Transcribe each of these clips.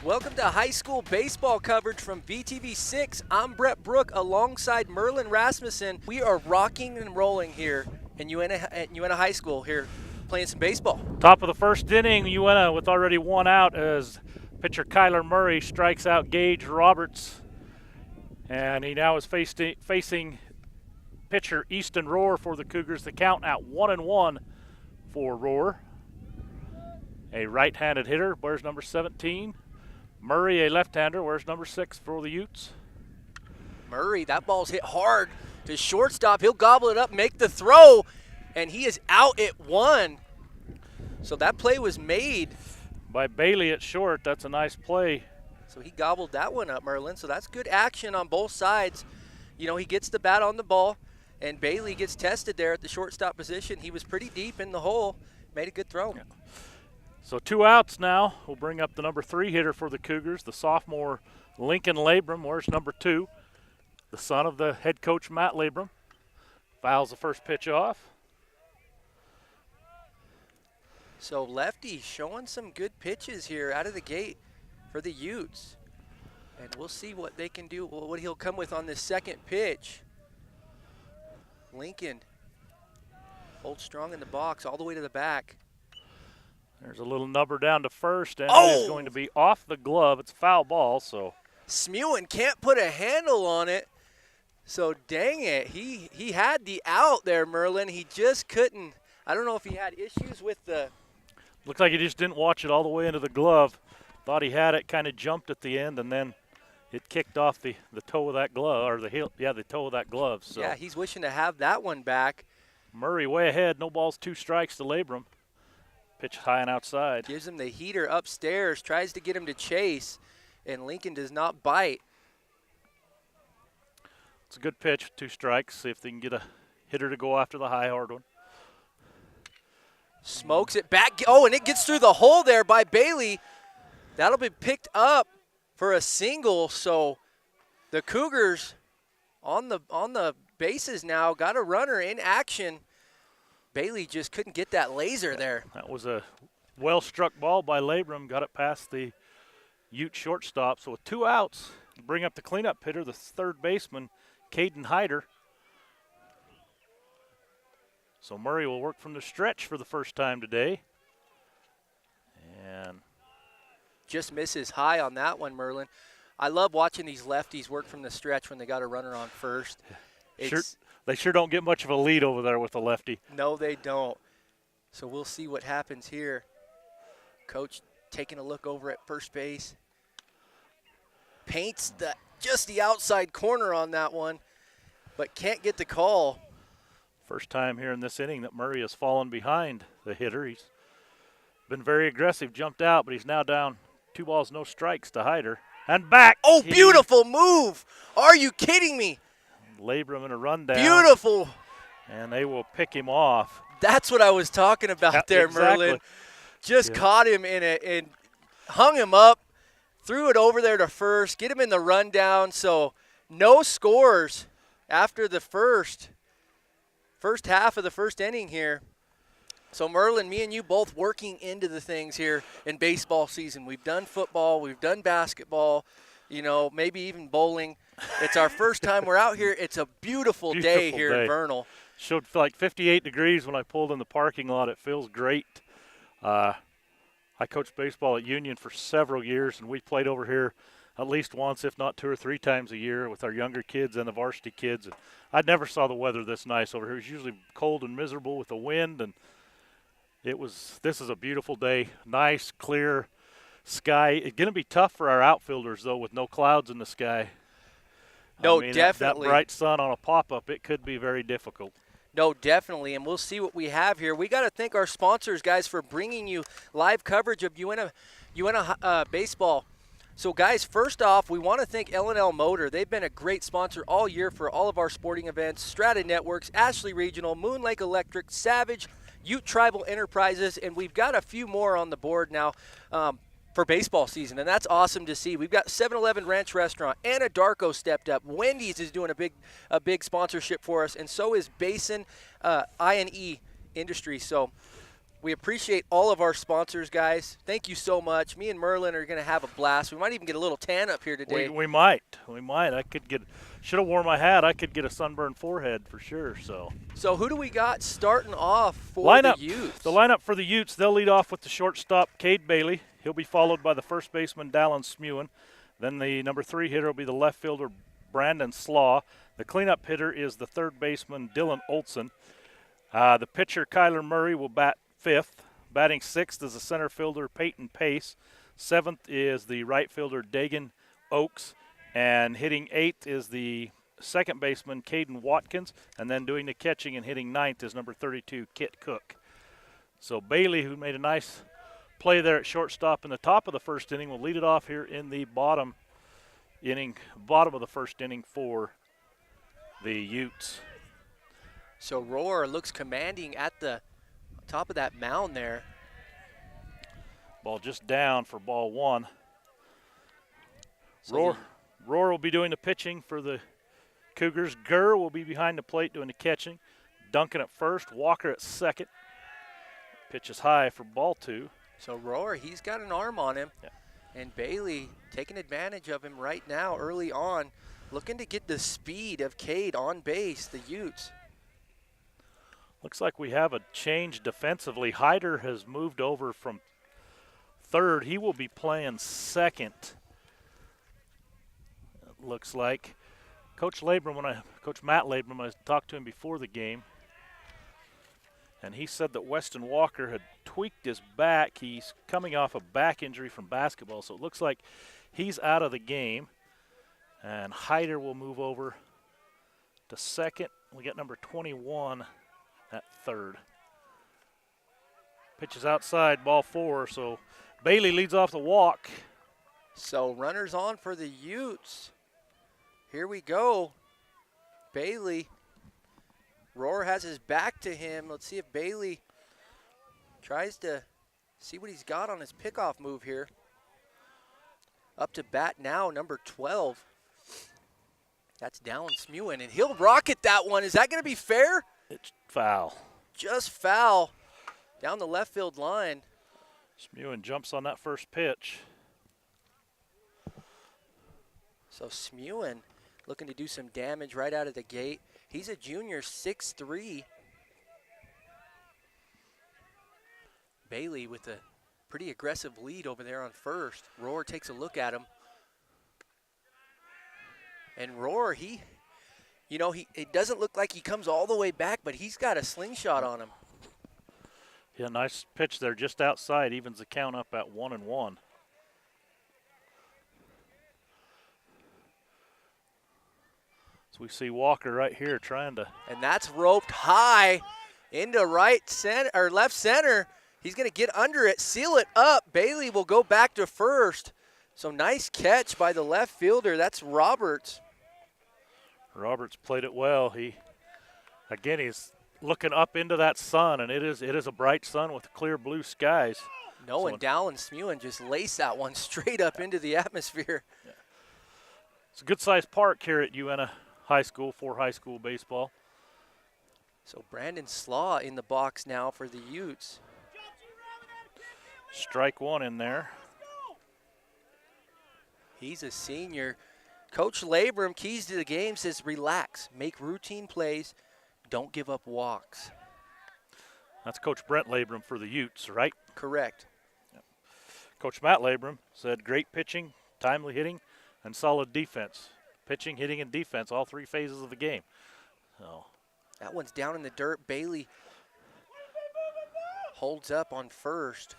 Welcome to high school baseball coverage from VTV6. I'm Brett Brook alongside Merlin Rasmussen. We are rocking and rolling here in Uintah High School here playing some baseball. Top of the first inning, Uintah with already one out as pitcher Kyler Murray strikes out Gage Roberts. And he now is facing pitcher Easton Rohr for the Cougars. The count at 1-1 for Rohr. A right-handed hitter, wears number 17. Murray, a left-hander, wears number 6 for the Utes. Murray, that ball's hit hard to shortstop. He'll gobble it up, make the throw, and he is out at 1. So that play was made By Bailey at short. That's a nice play. So he gobbled that one up, Merlin. So that's good action on both sides. You know, he gets the bat on the ball, and Bailey gets tested there at the shortstop position. He was pretty deep in the hole, made a good throw. Yeah. So 2 outs now. We'll bring up the number 3 hitter for the Cougars, the sophomore Lincoln Labrum, wears number 2, the son of the head coach Matt Labrum. Fouls the first pitch off. So lefty showing some good pitches here out of the gate for the Utes. And we'll see what they can do, what he'll come with on this second pitch. Lincoln holds strong in the box all the way to the back. There's a little nubber down to first, and it is going to be off the glove. It's a foul ball, so. Smewen can't put a handle on it. So dang it, he had the out there, Merlin. He just couldn't. I don't know if he had issues with the. Looks like he just didn't watch it all the way into the glove. Thought he had it, kind of jumped at the end, and then it kicked off the toe of that glove, or the heel, the toe of that glove. So. Yeah, he's wishing to have that one back. Murray way ahead, no balls, 2 strikes to Labrum. Pitch high and outside. Gives him the heater upstairs, tries to get him to chase, and Lincoln does not bite. It's a good pitch, 2 strikes. See if they can get a hitter to go after the high, hard one. Smokes it back. Oh, and it gets through the hole there by Bailey. That'll be picked up for a single. So the Cougars on the bases now, got a runner in action. Bailey just couldn't get that laser there. That was a well-struck ball by Labrum. Got it past the Ute shortstop. So with 2 outs, bring up the cleanup hitter, the third baseman, Caden Hyder. So Murray will work from the stretch for the first time today. And just misses high on that one, Merlin. I love watching these lefties work from the stretch when they got a runner on first. They sure don't get much of a lead over there with the lefty. No, they don't. So we'll see what happens here. Coach taking a look over at first base. Paints just the outside corner on that one, but can't get the call. First time here in this inning that Murray has fallen behind the hitter. He's been very aggressive, jumped out, but he's now down 2 balls, no strikes to Hyder. And back. Oh, beautiful move. Are you kidding me? Labrum in a rundown. Beautiful. And they will pick him off. That's what I was talking about there, exactly. Merlin. Just caught him in it and hung him up, threw it over there to first, get him in the rundown. So no scores after the first half of the first inning here. So Merlin, me and you both working into the things here in baseball season. We've done football, we've done basketball, you know, maybe even bowling. It's our first time we're out here. It's a beautiful day here in Vernal. Showed like 58 degrees when I pulled in the parking lot. It feels great. I coached baseball at Union for several years, and we played over here at least once, if not 2 or 3 times a year with our younger kids and the varsity kids. And I never saw the weather this nice over here. It was usually cold and miserable with the wind, and this is a beautiful day. Nice, clear sky. It's going to be tough for our outfielders, though, with no clouds in the sky. No, I mean, definitely. That bright sun on a pop-up, it could be very difficult. No, definitely, and we'll see what we have here. We got to thank our sponsors, guys, for bringing you live coverage of Uintah baseball. So, guys, first off, we want to thank L&L Motor. They've been a great sponsor all year for all of our sporting events. Strata Networks, Ashley Regional, Moon Lake Electric, Savage, Ute Tribal Enterprises, and we've got a few more on the board now for baseball season, and that's awesome to see. We've got 7-Eleven Ranch Restaurant, Anadarko stepped up, Wendy's is doing a big sponsorship for us, and so is Basin I&E Industries. So We appreciate all of our sponsors, guys. Thank you so much. Me and Merlin are going to have a blast. We might even get a little tan up here today. We might. I should have worn my hat. I could get a sunburned forehead for sure. So who do we got starting off for the Utes? The lineup for the Utes, they'll lead off with the shortstop, Cade Bailey. He'll be followed by the first baseman, Dallin Smewen. Then the number 3 hitter will be the left fielder, Brandon Slaw. The cleanup hitter is the third baseman, Dylan Olson. The pitcher, Kyler Murray, will bat 5th. Batting 6th is the center fielder, Peyton Pace. 7th is the right fielder, Dagan Oaks. And hitting 8th is the second baseman, Caden Watkins. And then doing the catching and hitting 9th is number 32, Kit Cook. So Bailey, who made a nice play there at shortstop in the top of the first inning, will lead it off here in the bottom of the first inning for the Utes. So Roar looks commanding at the top of that mound there. Ball just down for ball 1. Roar will be doing the pitching for the Cougars. Gurr will be behind the plate doing the catching. Duncan at first, Walker at second. Pitch is high for ball 2. So Roar, he's got an arm on him. Yeah. And Bailey taking advantage of him right now early on, looking to get the speed of Cade on base, the Utes. Looks like we have a change defensively. Hyder has moved over from third. He will be playing second. It looks like. Coach Matt Labram, I talked to him before the game, and he said that Weston Walker had tweaked his back. He's coming off a back injury from basketball, so it looks like he's out of the game. And Hyder will move over to second. We got number 21 at third. Pitch is outside, ball 4, so Bailey leads off the walk. So runners on for the Utes. Here we go. Bailey. Roar has his back to him. Let's see if Bailey tries to see what he's got on his pickoff move here. Up to bat now, number 12. That's Dallin Smewen, and he'll rocket that one. Is that going to be fair? It's foul. Just foul down the left field line. Smewen jumps on that first pitch. So Smewen looking to do some damage right out of the gate. He's a junior, 6'3". Bailey with a pretty aggressive lead over there on first. Roar takes a look at him. And Roar, it doesn't look like he comes all the way back, but he's got a slingshot on him. Yeah, nice pitch there just outside, evens the count up at 1-1. So we see Walker right here trying to. And that's roped high into left center. He's going to get under it, seal it up. Bailey will go back to first. So nice catch by the left fielder. That's Roberts. Roberts played it well. He's looking up into that sun, and it is a bright sun with clear blue skies. And Dallin Smewen just laced that one straight up into the atmosphere. Yeah. It's a good-sized park here at Uintah High School for high school baseball. So Brandon Slaw in the box now for the Utes. Strike 1 in there. He's a senior. Coach Labram, keys to the game, says relax, make routine plays, don't give up walks. That's Coach Brent Labram for the Utes, right? Correct. Yep. Coach Matt Labram said great pitching, timely hitting, and solid defense. Pitching, hitting, and defense, all 3 phases of the game. So that one's down in the dirt. Bailey holds up on first.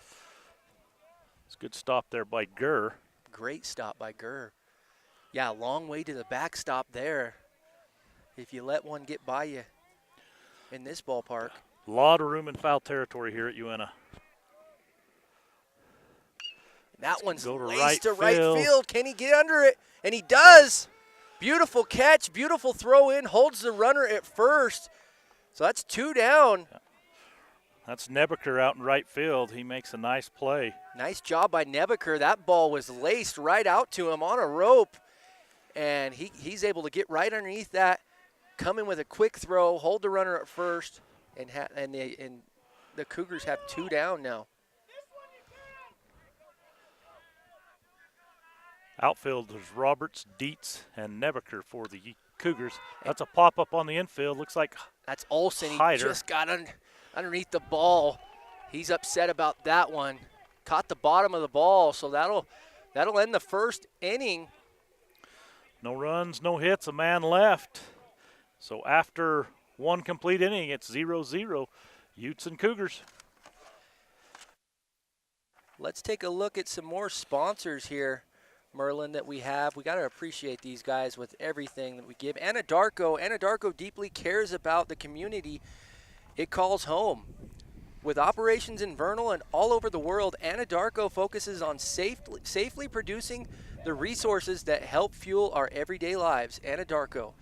It's a good stop there by Gurr. Great stop by Gurr. Yeah, a long way to the backstop there. If you let one get by you in this ballpark. A lot of room in foul territory here at Uintah. That one's go to laced to right right field. Can he get under it? And he does. Beautiful catch, beautiful throw in, holds the runner at first. So that's 2 down. Yeah. That's Nebeker out in right field. He makes a nice play. Nice job by Nebeker. That ball was laced right out to him on a rope. And he's able to get right underneath that, come in with a quick throw, hold the runner at first, and the Cougars have 2 down now. Outfielders Roberts, Dietz, and Nebeker for the Cougars. That's a pop-up on the infield. Looks like That's Olsen. He Hyder. just got underneath the ball. He's upset about that one. Caught the bottom of the ball, so that'll end the first inning. no runs, no hits, a man left. So after one complete inning, it's 0-0, Utes and Cougars. Let's take a look at some more sponsors here, Merlin, that we have. We got to appreciate these guys with everything that we give. Anadarko deeply cares about the community it calls home. With operations in Vernal and all over the world, Anadarko focuses on safely producing the resources that help fuel our everyday lives. Anadarko.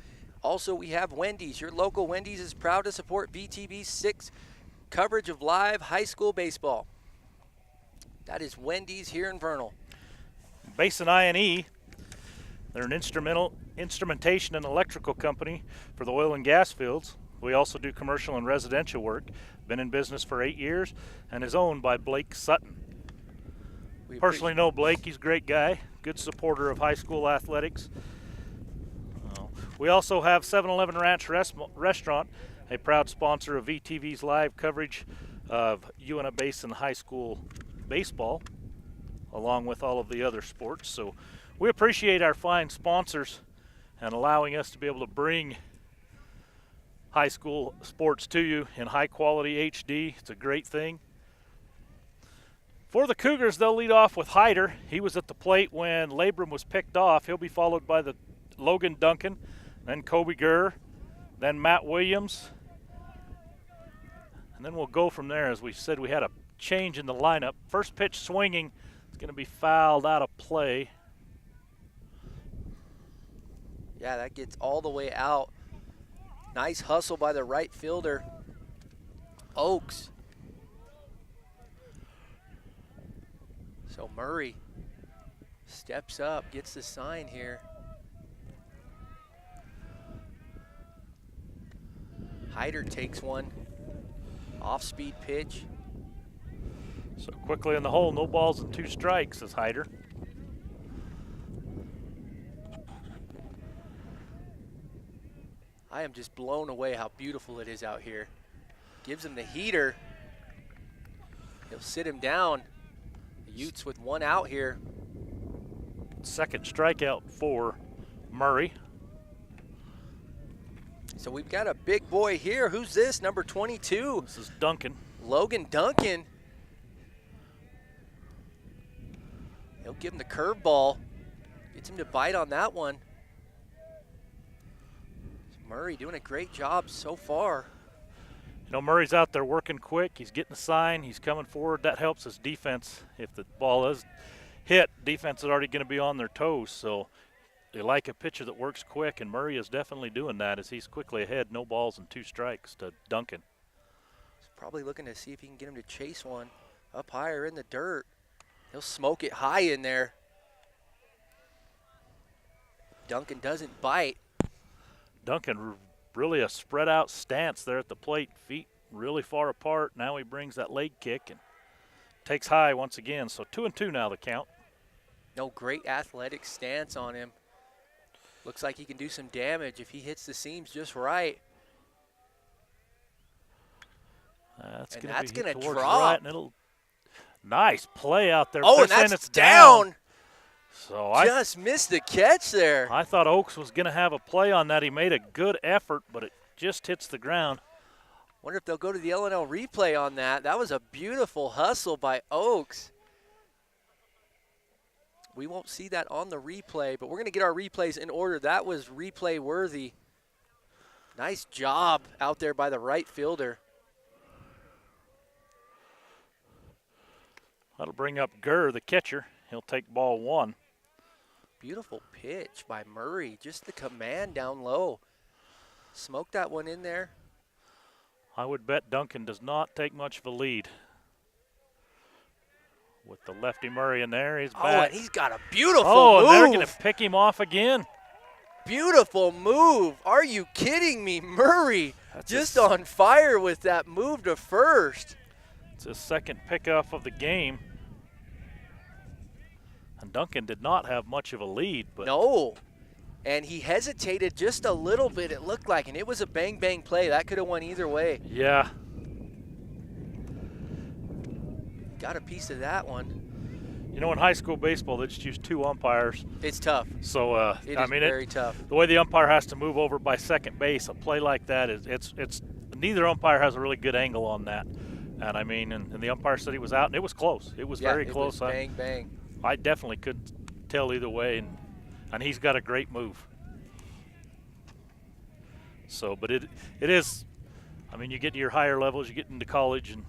Also, we have Wendy's. Your local Wendy's is proud to support VTV's 6 coverage of live high school baseball. That is Wendy's here in Vernal. Basin I&E, they're an instrumentation and electrical company for the oil and gas fields. We also do commercial and residential work. Been in business for 8 years and is owned by Blake Sutton. We personally know Blake. He's a great guy, good supporter of high school athletics. We also have 7-Eleven Ranch Restaurant, a proud sponsor of VTV's live coverage of Uintah Basin High School baseball, along with all of the other sports. So we appreciate our fine sponsors and allowing us to be able to bring high school sports to you in high quality HD. It's a great thing. For the Cougars, they'll lead off with Hyder. He was at the plate when Labrum was picked off. He'll be followed by the Logan Duncan, then Kobe Gurr, then Matt Williams. And then we'll go from there. As we said, we had a change in the lineup. First pitch swinging. It's going to be fouled out of play. Yeah, that gets all the way out. Nice hustle by the right fielder, Oaks. So Murray steps up, gets the sign here. Hyder takes one. Off-speed pitch. So quickly in the hole, no balls and 2 strikes, says Hyder. I am just blown away how beautiful it is out here. Gives him the heater. He'll sit him down. The Utes with 1 out here. Second strikeout for Murray. So we've got a big boy here. Who's this? Number 22. This is Duncan. Logan Duncan. He'll give him the curveball. Gets him to bite on that one. Murray doing a great job so far. You know, Murray's out there working quick. He's getting the sign. He's coming forward. That helps his defense. If the ball is hit, defense is already going to be on their toes. So they like a pitcher that works quick, and Murray is definitely doing that as he's quickly ahead. No balls and 2 strikes to Duncan. He's probably looking to see if he can get him to chase one up higher in the dirt. He'll smoke it high in there. Duncan doesn't bite. Duncan, really a spread out stance there at the plate, feet really far apart. Now he brings that leg kick and takes high once again. So 2-2 now the count. No, great athletic stance on him. Looks like he can do some damage if he hits the seams just right. That's going to drop. Right, and it'll, nice play out there. Oh, and that's down. So just missed the catch there. I thought Oaks was going to have a play on that. He made a good effort, but it just hits the ground. Wonder if they'll go to the L&L replay on that. That was a beautiful hustle by Oaks. We won't see that on the replay, but we're going to get our replays in order. That was replay worthy. Nice job out there by the right fielder. That'll bring up Gurr, the catcher. He'll take ball 1. Beautiful pitch by Murray. Just the command down low. Smoked that one in there. I would bet Duncan does not take much of a lead. With the lefty Murray in there, he's back. Oh, and he's got a beautiful move. Oh, they're going to pick him off again. Beautiful move. Are you kidding me? Murray just on fire with that move to first. It's his second pickoff of the game. And Duncan did not have much of a lead. But no. And he hesitated just a little bit, it looked like, and it was a bang-bang play. That could have went either way. Yeah. Got a piece of that one. You know, in high school baseball, they just use 2 umpires. It's tough. So, It is very tough. The way the umpire has to move over by second base, a play like that, it's neither umpire has a really good angle on that. And I mean, and the umpire said he was out, and it was close. It was very close. It was bang, bang. I definitely couldn't tell either way, and he's got a great move. So, but it is, I mean, you get to your higher levels, you get into college and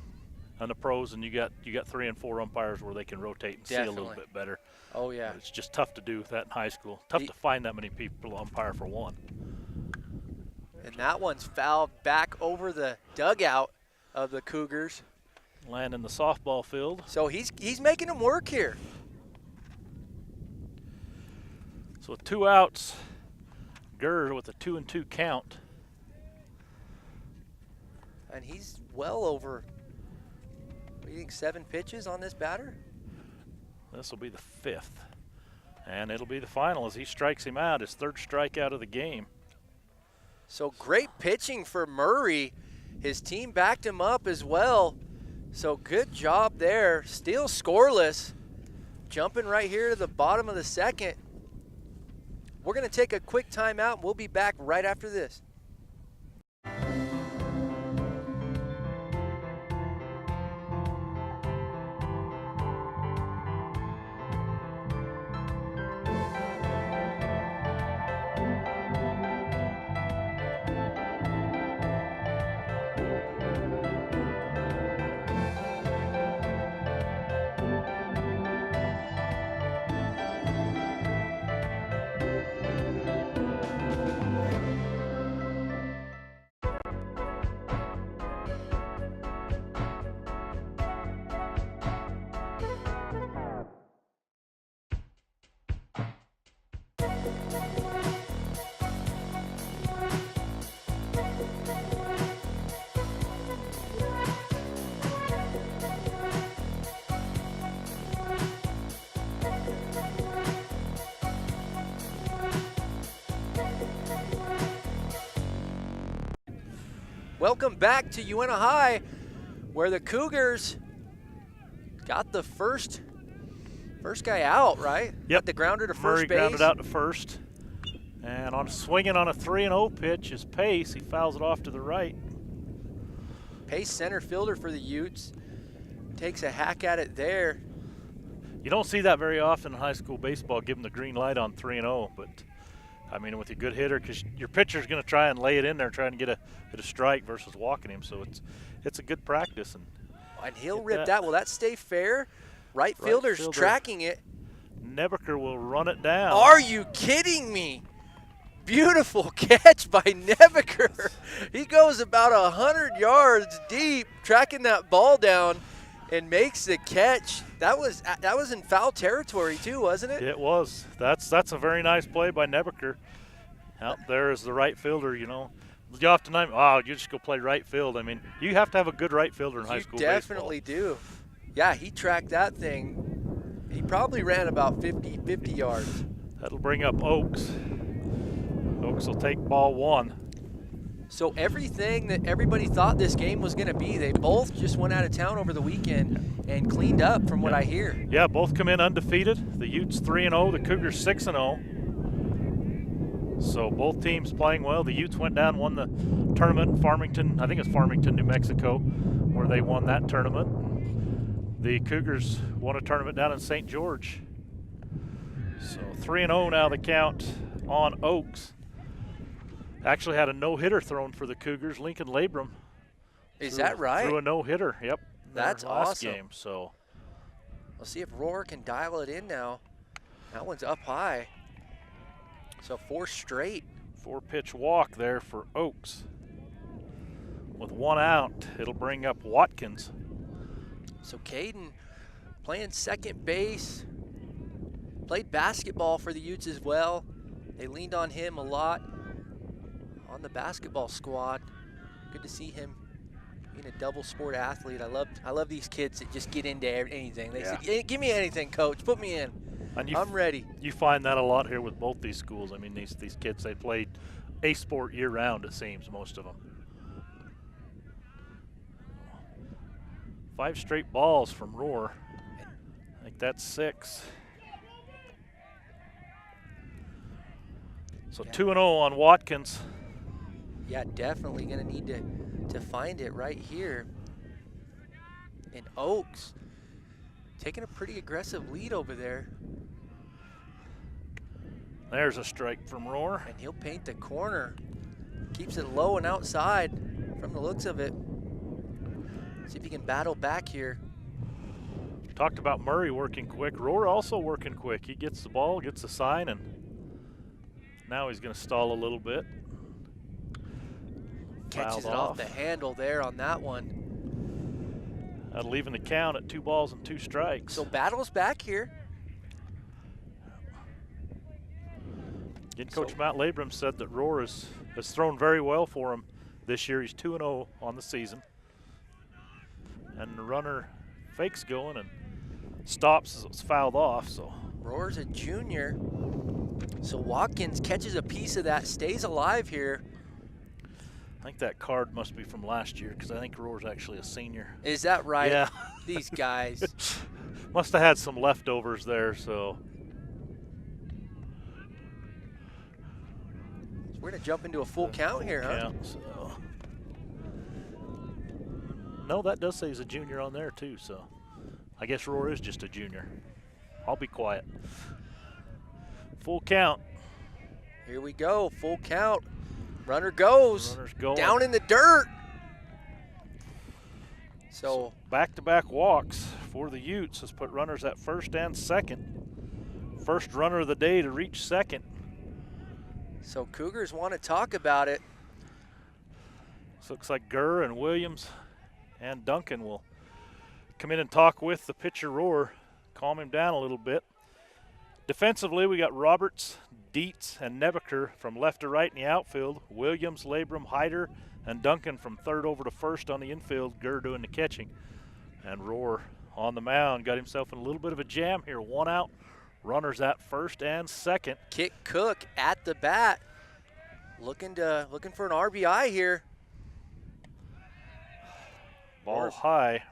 the pros, and you got 3 and 4 umpires where they can rotate and see a little bit better. Oh yeah. But it's just tough to do that in high school. Tough to find that many people to umpire for one. And that one's fouled back over the dugout of the Cougars. Land in the softball field. So he's making them work here. So with 2 outs, Gurr with a 2-2 count. And he's well over, what do you think, 7 pitches on this batter? This will be the 5th. And it'll be the final as he strikes him out, his 3rd strikeout of the game. So great pitching for Murray. His team backed him up as well. So good job there. Still scoreless. Jumping right here to the bottom of the 2nd. We're going to take a quick timeout, and we'll be back right after this. Welcome back to Uintah High, where the Cougars got the first guy out, right? Yep. Got the grounder to first Murray base. grounded out to first. And on swinging on a 3-0 pitch is Pace. He fouls it off to the right. Pace, center fielder for the Utes, takes a hack at it there. You don't see that very often in high school baseball, give them the green light on 3-0, but I mean, with a good hitter, because your pitcher's going to try and lay it in there, trying to get a strike versus walking him. So it's a good practice. And he'll rip that. Will that stay fair? Right fielder's tracking it. Nebeker will run it down. Are you kidding me? Beautiful catch by Nebeker. He goes about 100 yards deep, tracking that ball down, and makes the catch. That was in foul territory too, wasn't it? It was. That's a very nice play by Nebeker. Out there is the right fielder, you know. You often, you just go play right field. I mean, you have to have a good right fielder in high school baseball. You definitely do. Yeah, he tracked that thing. He probably ran about 50 yards. That'll bring up Oaks. Oaks will take ball 1. So everything that everybody thought this game was going to be, they both just went out of town over the weekend and cleaned up from what I hear. Yeah, both come in undefeated. The Utes 3-0, the Cougars 6-0. So both teams playing well. The Utes went down, won the tournament in Farmington. I think it's Farmington, New Mexico, where they won that tournament. The Cougars won a tournament down in St. George. So 3-0 now the count on Oaks. Actually had a no-hitter thrown for the Cougars. Lincoln Labrum. Is that right? Threw a no-hitter, yep. That's last awesome. game, so. Let's see if Rohr can dial it in now. That one's up high. So 4 straight. 4-pitch walk there for Oaks. With 1 out, it'll bring up Watkins. So Caden playing second base. Played basketball for the Utes as well. They leaned on him a lot on the basketball squad. Good to see him being a double sport athlete, I love these kids that just get into anything. They Yeah. say, "Hey, give me anything, coach. Put me in. And I'm ready." You find that a lot here with both these schools. I mean, these kids, they played a sport year-round, it seems, most of them. 5 straight balls from Roar. I think that's 6. So 2-0 on Watkins. Yeah, definitely going to need to find it right here. And Oaks taking a pretty aggressive lead over there. There's a strike from Roar. And he'll paint the corner. Keeps it low and outside from the looks of it. See if he can battle back here. Talked about Murray working quick. Roar also working quick. He gets the ball, gets the sign, and now he's going to stall a little bit. Catches it off the handle there on that one. That'll even the count at 2 balls and 2 strikes. So battle's back here. Again, Coach Matt Labram said that Roar has thrown very well for him this year. He's 2-0 on the season. And the runner fakes going and stops as it's fouled off. So Roar's a junior. So Watkins catches a piece of that, stays alive here. I think that card must be from last year because I think Roar's actually a senior. Is that right? Yeah. These guys. Must have had some leftovers there, so. We're going to jump into a full count here, huh? So. No, that does say he's a junior on there, too, so I guess Roar is just a junior. I'll be quiet. Full count. Here we go, full count. Runner goes. Runner's going. Down in the dirt. So back-to-back walks for the Utes has put runners at first and second. First runner of the day to reach second. So Cougars want to talk about it. So looks like Gurr and Williams and Duncan will come in and talk with the pitcher Roar, calm him down a little bit. Defensively, we got Roberts, Dietz, and Nebeker from left to right in the outfield. Williams, Labram, Hyder, and Duncan from third over to first on the infield. Gurr doing the catching. And Roar on the mound got himself in a little bit of a jam here. 1 out. Runners at first and second. Kit Cook at the bat, looking for an RBI here. Ball high.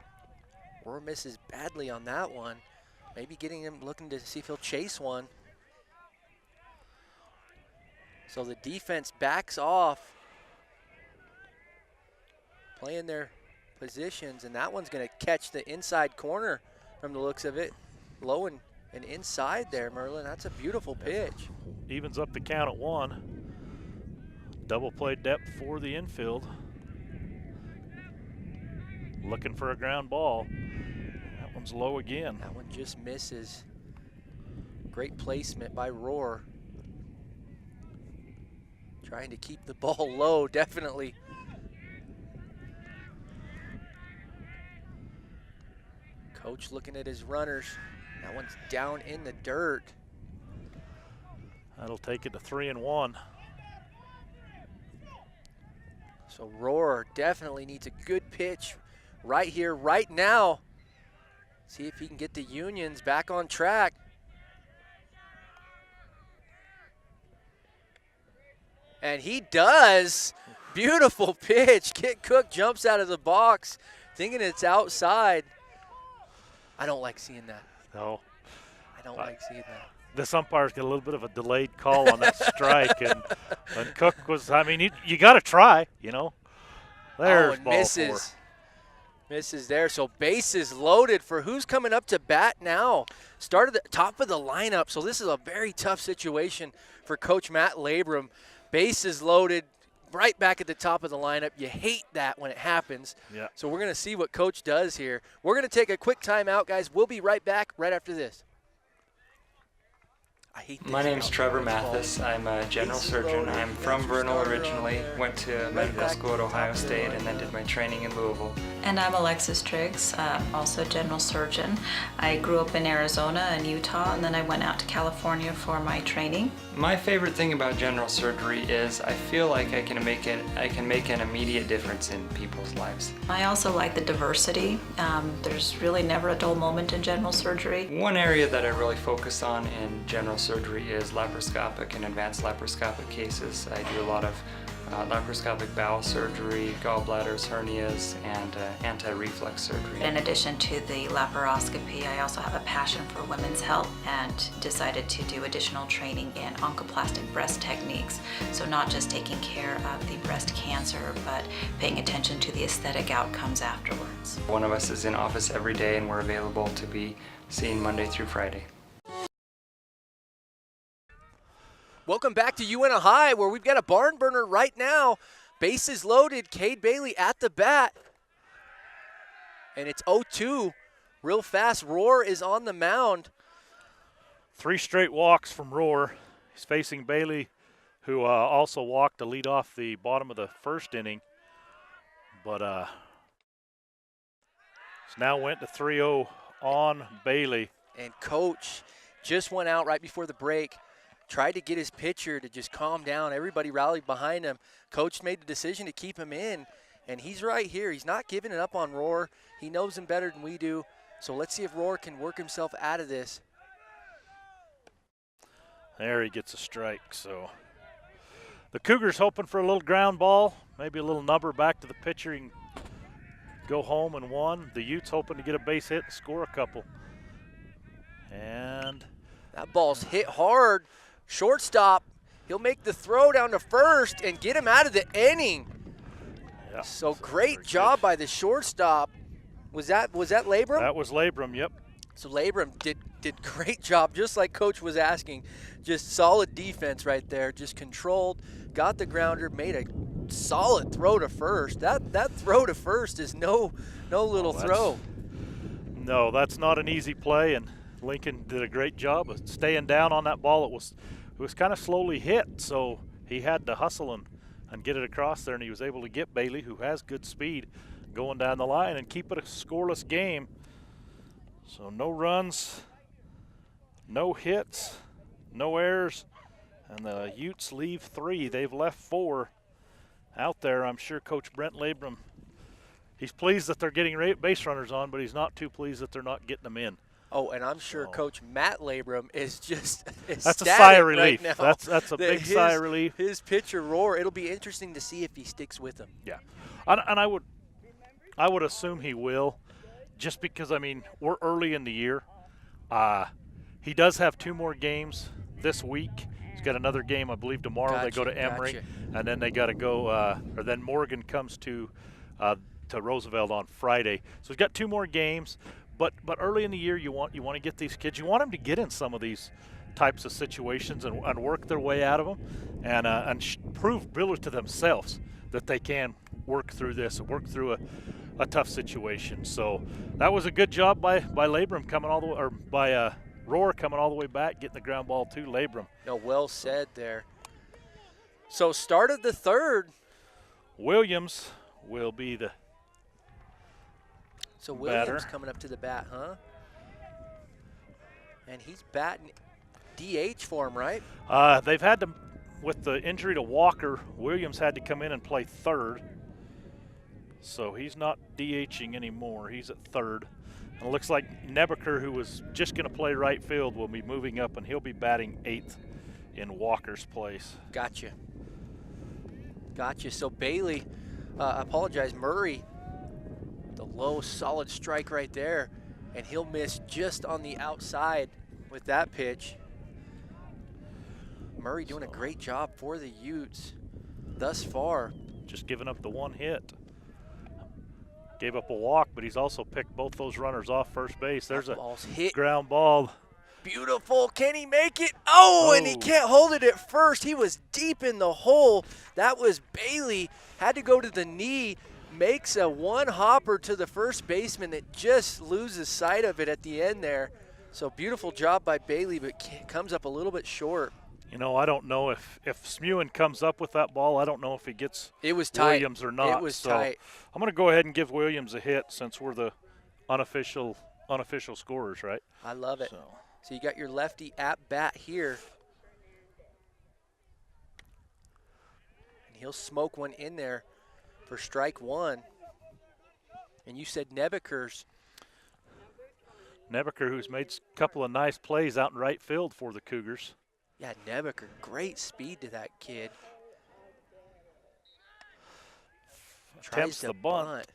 Roar misses badly on that one. Maybe getting him looking to see if he'll chase one. So the defense backs off, playing their positions, and that one's going to catch the inside corner from the looks of it. Low and inside there, Merlin. That's a beautiful pitch. Evens up the count at 1. Double play depth for the infield. Looking for a ground ball. That one's low again. That one just misses. Great placement by Roar. Trying to keep the ball low, definitely. Coach looking at his runners. That one's down in the dirt. That'll take it to 3-1. So Roar definitely needs a good pitch right here, right now. See if he can get the Unions back on track. And he does. Beautiful pitch. Kit Cook jumps out of the box thinking it's outside. I don't like seeing that. No. I don't like seeing that. This umpire's got a little bit of a delayed call on that strike, and Cook was, I mean, you got to try, you know. There's and ball misses. 4. Misses there. So bases loaded for who's coming up to bat now. Started at the top of the lineup, so this is a very tough situation for Coach Matt Labram. Bases loaded, right back at the top of the lineup. You hate that when it happens. Yeah. So we're going to see what Coach does here. We're going to take a quick timeout, guys. We'll be right back right after this. I hate this. My name's Trevor Mathis. I'm a general surgeon. I'm from Vernal originally, went to medical school at Ohio State, and then did my training in Louisville. And I'm Alexis Triggs, also a general surgeon. I grew up in Arizona and Utah, and then I went out to California for my training. My favorite thing about general surgery is I feel like I can make an immediate difference in people's lives. I also like the diversity. There's really never a dull moment in general surgery. One area that I really focus on in general surgery is laparoscopic and advanced laparoscopic cases. I do a lot of laparoscopic bowel surgery, gallbladders, hernias, and anti-reflux surgery. In addition to the laparoscopy, I also have a passion for women's health and decided to do additional training in oncoplastic breast techniques. So not just taking care of the breast cancer, but paying attention to the aesthetic outcomes afterwards. One of us is in office every day, and we're available to be seen Monday through Friday. Welcome back to Uintah High, where we've got a barn burner right now. Bases loaded, Cade Bailey at the bat. And it's 0-2. Real fast. Roar is on the mound. 3 straight walks from Roar. He's facing Bailey, who also walked to lead off the bottom of the first inning. But now went to 3-0 on Bailey. And Coach just went out right before the break. Tried to get his pitcher to just calm down. Everybody rallied behind him. Coach made the decision to keep him in, and he's right here. He's not giving it up on Roar. He knows him better than we do. So let's see if Roar can work himself out of this. There he gets a strike. So the Cougars hoping for a little ground ball, maybe a little number back to the pitcher and go home and 1. The Utes hoping to get a base hit and score a couple. And that ball's hit hard. Shortstop, he'll make the throw down to first and get him out of the inning. yeah, So great job by the shortstop. Was that Labrum? That was Labrum, yep. So Labrum did great job, just like Coach was asking. Just solid defense right there. Just controlled, got the grounder, made a solid throw to first. That throw to first is no little throw. No, that's not an easy play, and Lincoln did a great job of staying down on that ball. It was kind of slowly hit, so he had to hustle and get it across there, and he was able to get Bailey, who has good speed, going down the line and keep it a scoreless game. So no runs, no hits, no errors, and the Utes leave 3. They've left 4 out there. I'm sure Coach Brent Labrum, he's pleased that they're getting base runners on, but he's not too pleased that they're not getting them in. Oh, and I'm sure Coach Matt Labrum is just that's a sigh of right relief. now. That's a big sigh of relief. His pitcher Roar. It'll be interesting to see if he sticks with him. Yeah, and I would assume he will, just because we're early in the year. He does have 2 more games this week. He's got another game, I believe, tomorrow. Gotcha, They go to Emory, and then they got to go. Or then Morgan comes to Roosevelt on Friday. So he's got 2 more games. But early in the year, you want to get these kids. You want them to get in some of these types of situations and work their way out of them, and prove really to themselves that they can work through this and work through a tough situation. So that was a good job by Labrum coming all the way, or by Roar coming all the way back, getting the ground ball to Labrum. No, well said there. So start of the 3rd. Williams will be the So Williams batter. coming up to the bat, huh? And he's batting DH for him, right? They've had to, with the injury to Walker, Williams had to come in and play 3rd. So he's not DHing anymore. He's at 3rd. And it looks like Nebeker, who was just going to play right field, will be moving up, and he'll be batting 8th in Walker's place. Gotcha. So Bailey, Murray, the low, solid strike right there, and he'll miss just on the outside with that pitch. Murray doing a great job for the Utes thus far. Just giving up the 1 hit. Gave up a walk, but he's also picked both those runners off first base. There's a hit. Ground ball. Beautiful. Can he make it? Oh, and he can't hold it at first. He was deep in the hole. That was Bailey. Had to go to the knee. Makes a 1-hopper to the first baseman that just loses sight of it at the end there. So beautiful job by Bailey, but comes up a little bit short. You know, I don't know if Smewen comes up with that ball. I don't know if he gets It was tight. Williams or not. It was so tight. I'm going to go ahead and give Williams a hit since we're the unofficial scorers, right? I love it. So you got your lefty at bat here. And he'll smoke one in there for strike one. And you said Nebeker's. Nebeker, who's made a couple of nice plays out in right field for the Cougars. Yeah, Nebeker, great speed to that kid. Attempts the bunt.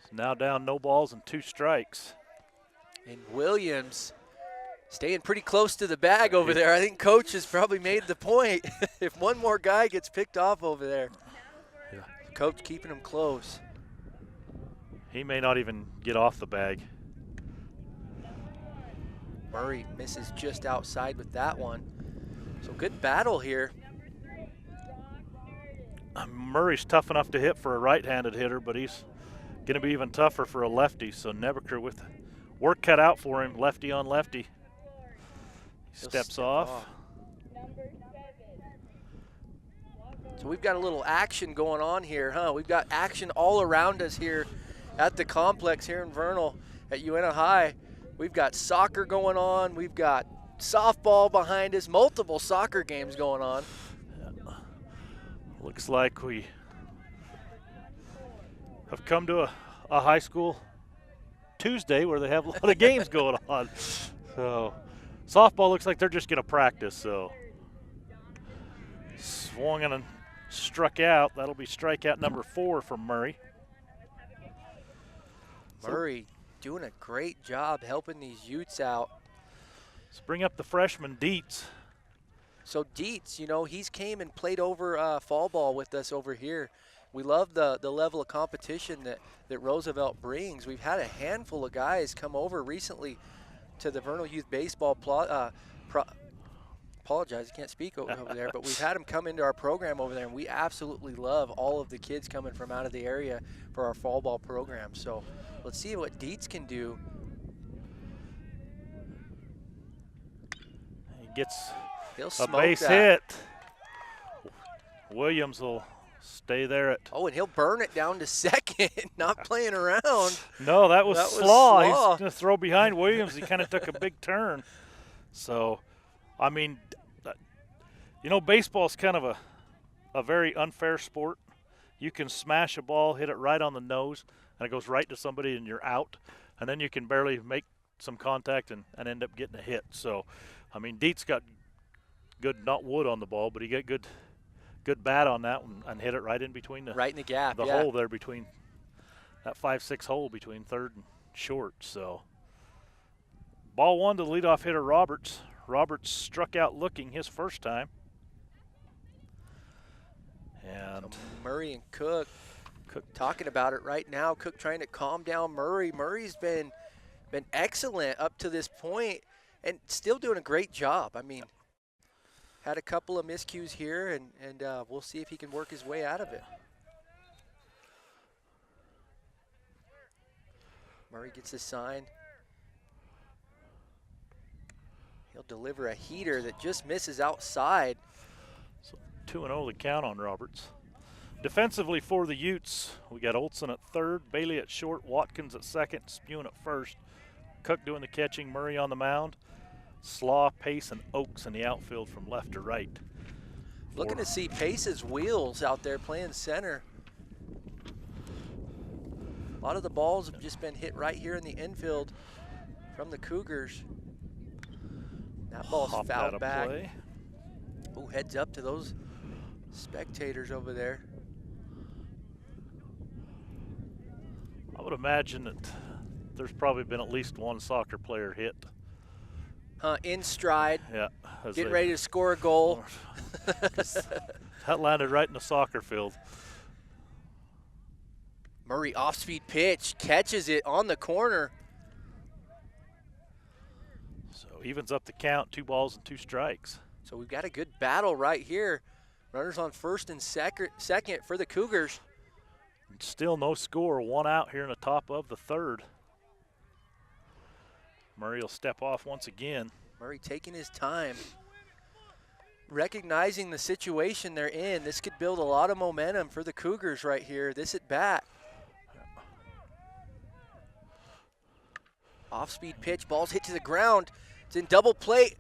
It's now down no balls and 2 strikes. And Williams staying pretty close to the bag over there. I think Coach has probably made the point. If one more guy gets picked off over there. Yeah. Coach keeping him close. He may not even get off the bag. Murray misses just outside with that one. So good battle here. Murray's tough enough to hit for a right-handed hitter, but he's going to be even tougher for a lefty. So Nebeker with work cut out for him, lefty on lefty. Steps off. So we've got a little action going on here, huh? We've got action all around us here at the complex here in Vernal at Uintah High. We've got soccer going on. We've got softball behind us, multiple soccer games going on. Yeah. Looks like we have come to a high school Tuesday where they have a lot of games going on. So softball looks like they're just going to practice. So swung and struck out. That'll be strikeout number 4 from Murray. Murray doing a great job helping these Utes out. Let's bring up the freshman Dietz. So Dietz, you know, he's came and played over fall ball with us over here. We love the level of competition that Roosevelt brings. We've had a handful of guys come over recently to the Vernal Youth Baseball apologize, I can't speak over there, but we've had them come into our program over there, and we absolutely love all of the kids coming from out of the area for our fall ball program. So let's see what Dietz can do. He gets He'll a base that. hit. Williams will stay there at. Oh, and he'll burn it down to second, not playing around. No, that was Slaw. He's going to throw behind Williams. He kind of took a big turn. So, I mean, you know, baseball's kind of a very unfair sport. You can smash a ball, hit it right on the nose, and it goes right to somebody and you're out. And then you can barely make some contact and end up getting a hit. So, I mean, Dietz got good, not wood on the ball, but he got good bat on that one and hit it right in between the right in the gap, the hole there between that 5-6 hole between third and short. So ball 1 to the leadoff hitter Roberts. Roberts struck out looking his first time. And so Murray and Cook talking about it right now. Cook trying to calm down Murray. Murray's been excellent up to this point and still doing a great job. I mean, had a couple of miscues here, and we'll see if he can work his way out of it. Murray gets his sign. He'll deliver a heater that just misses outside. So 2-0 the count on Roberts. Defensively for the Utes, we got Olson at third, Bailey at short, Watkins at second, Spuin at first. Cook doing the catching, Murray on the mound. Slaw, Pace, and Oaks in the outfield from left to right. Looking to see Pace's wheels out there playing center. A lot of the balls have just been hit right here in the infield from the Cougars. That ball's fouled back. Oh, heads up to those spectators over there. I would imagine that there's probably been at least one soccer player hit. In stride, yeah, getting ready to score a goal. That landed right in the soccer field. Murray off-speed pitch, catches it on the corner. So evens up the count, 2 balls and 2 strikes. So we've got a good battle right here. Runners on first and second for the Cougars. And still no score, 1 out here in the top of the third. Murray will step off once again. Murray taking his time, recognizing the situation they're in. This could build a lot of momentum for the Cougars right here, this at bat. Off-speed pitch, ball's hit to the ground. It's in double play.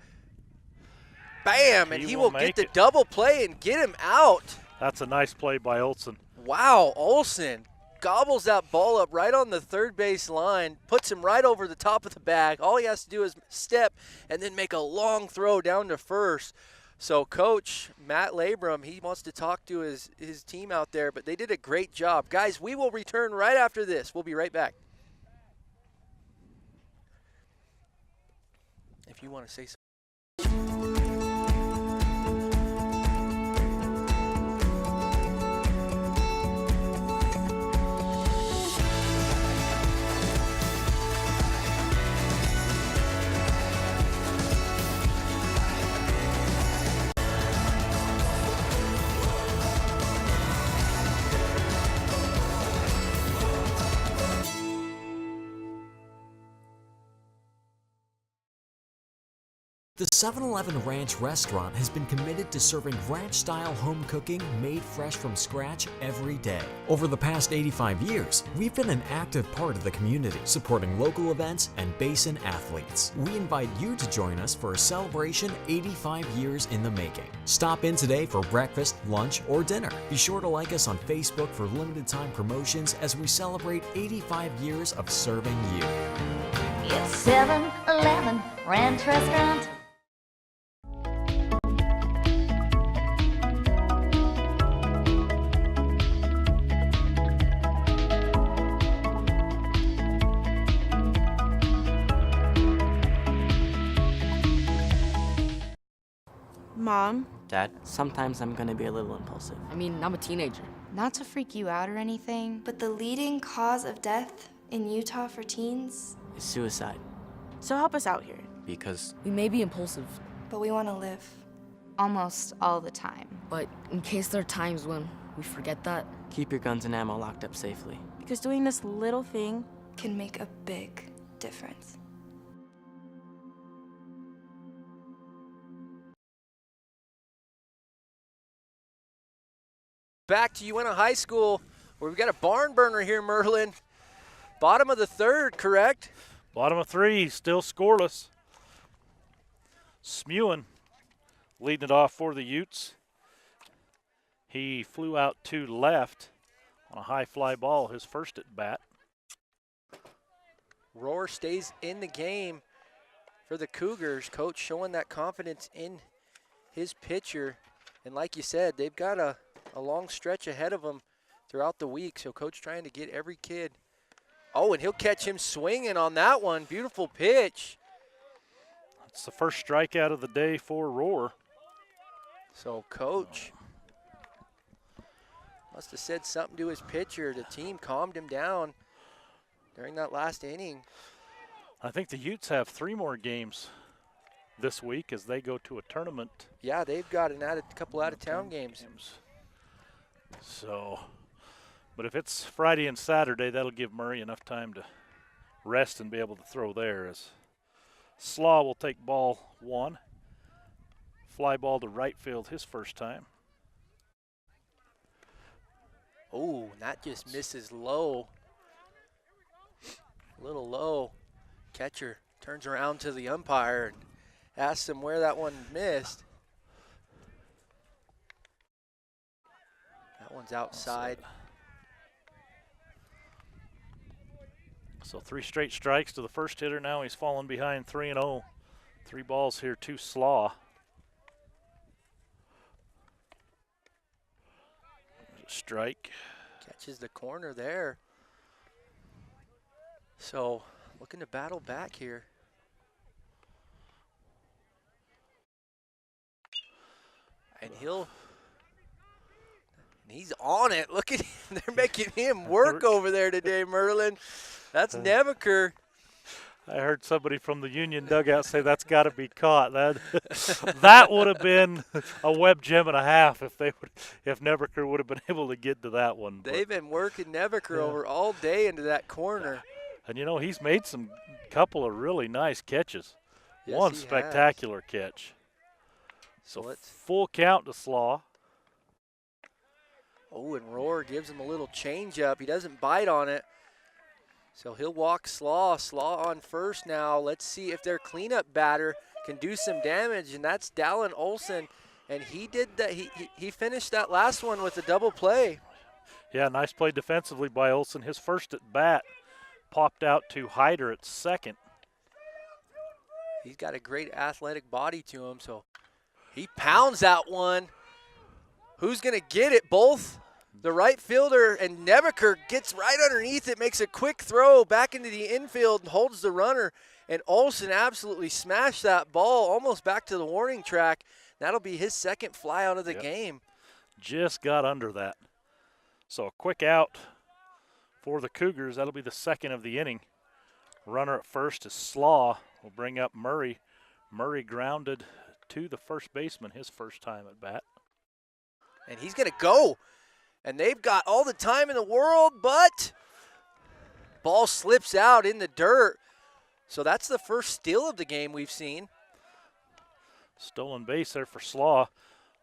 Bam, and he will get the double play and get him out. That's a nice play by Olsen. Wow, Olsen gobbles that ball up right on the third base line, puts him right over the top of the bag. All he has to do is step and then make a long throw down to first. So Coach Matt Labrum, he wants to talk to his team out there, but they did a great job. Guys, we will return right after this. We'll be right back. If you want to say something. The 7-Eleven Ranch restaurant has been committed to serving ranch-style home cooking made fresh from scratch every day. Over the past 85 years, we've been an active part of the community, supporting local events and Basin athletes. We invite you to join us for a celebration 85 years in the making. Stop in today for breakfast, lunch, or dinner. Be sure to like us on Facebook for limited-time promotions as we celebrate 85 years of serving you. It's 7-Eleven Ranch Restaurant. Mom? Dad, sometimes I'm gonna be a little impulsive. I mean, I'm a teenager. Not to freak you out or anything, but the leading cause of death in Utah for teens is suicide. So help us out here. Because we may be impulsive, but we want to live. Almost all the time. But in case there are times when we forget that, keep your guns and ammo locked up safely. Because doing this little thing can make a big difference. Back to Uintah High School, where we've got a barn burner here, Merlin. Bottom of the third, correct? Bottom of three, still scoreless. Smewen leading it off for the Utes. He flew out to left on a high fly ball, his first at bat. Rohr stays in the game for the Cougars. Coach showing that confidence in his pitcher. And like you said, they've got a long stretch ahead of them throughout the week. So Coach trying to get every kid. Oh, and he'll catch him swinging on that one. Beautiful pitch. It's the first strikeout of the day for Rohr. So Coach must have said something to his pitcher. The team calmed him down during that last inning. I think the Utes have 3 more games this week as they go to a tournament. Yeah, they've got a couple out-of-town games. So, but if it's Friday and Saturday, that'll give Murray enough time to rest and be able to throw there. As Slaw will take ball 1. Fly ball to right field his first time. Oh, that just misses low. A little low. Catcher turns around to the umpire and asks him where that one missed. That one's outside. So 3 straight strikes to the first hitter. Now he's fallen behind 3-0. 3 balls here to Slaw. There's a strike. Catches the corner there. So looking to battle back here. And he's on it. Look at him. They're making him work over there today, Merlin. That's Nebeker. I heard somebody from the Union dugout say that's got to be caught. That would have been a web gem and a half if Nebeker would have been able to get to that one. They've been working Nebeker over all day into that corner. And, you know, he's made some couple of really nice catches. Yes, One he has. spectacular catch. So let's- full count to Slaw. Oh, and Roar gives him a little change up. He doesn't bite on it. So he'll walk Slaw. Slaw on first now. Let's see if their cleanup batter can do some damage, and that's Dallin Olson. And he did that. He finished that last one with a double play. Yeah, nice play defensively by Olson. His first at bat popped out to Hyder at second. He's got a great athletic body to him, so he pounds that one. Who's going to get it? Both the right fielder and Nebeker gets right underneath it, makes a quick throw back into the infield and holds the runner. And Olson absolutely smashed that ball almost back to the warning track. That'll be his second fly out of the game. Just got under that. So a quick out for the Cougars. That'll be the second of the inning. Runner at first is Slaw. Will bring up Murray. Murray grounded to the first baseman his first time at bat. And he's going to go. And they've got all the time in the world, but ball slips out in the dirt. So that's the first steal of the game we've seen. Stolen base there for Slaw.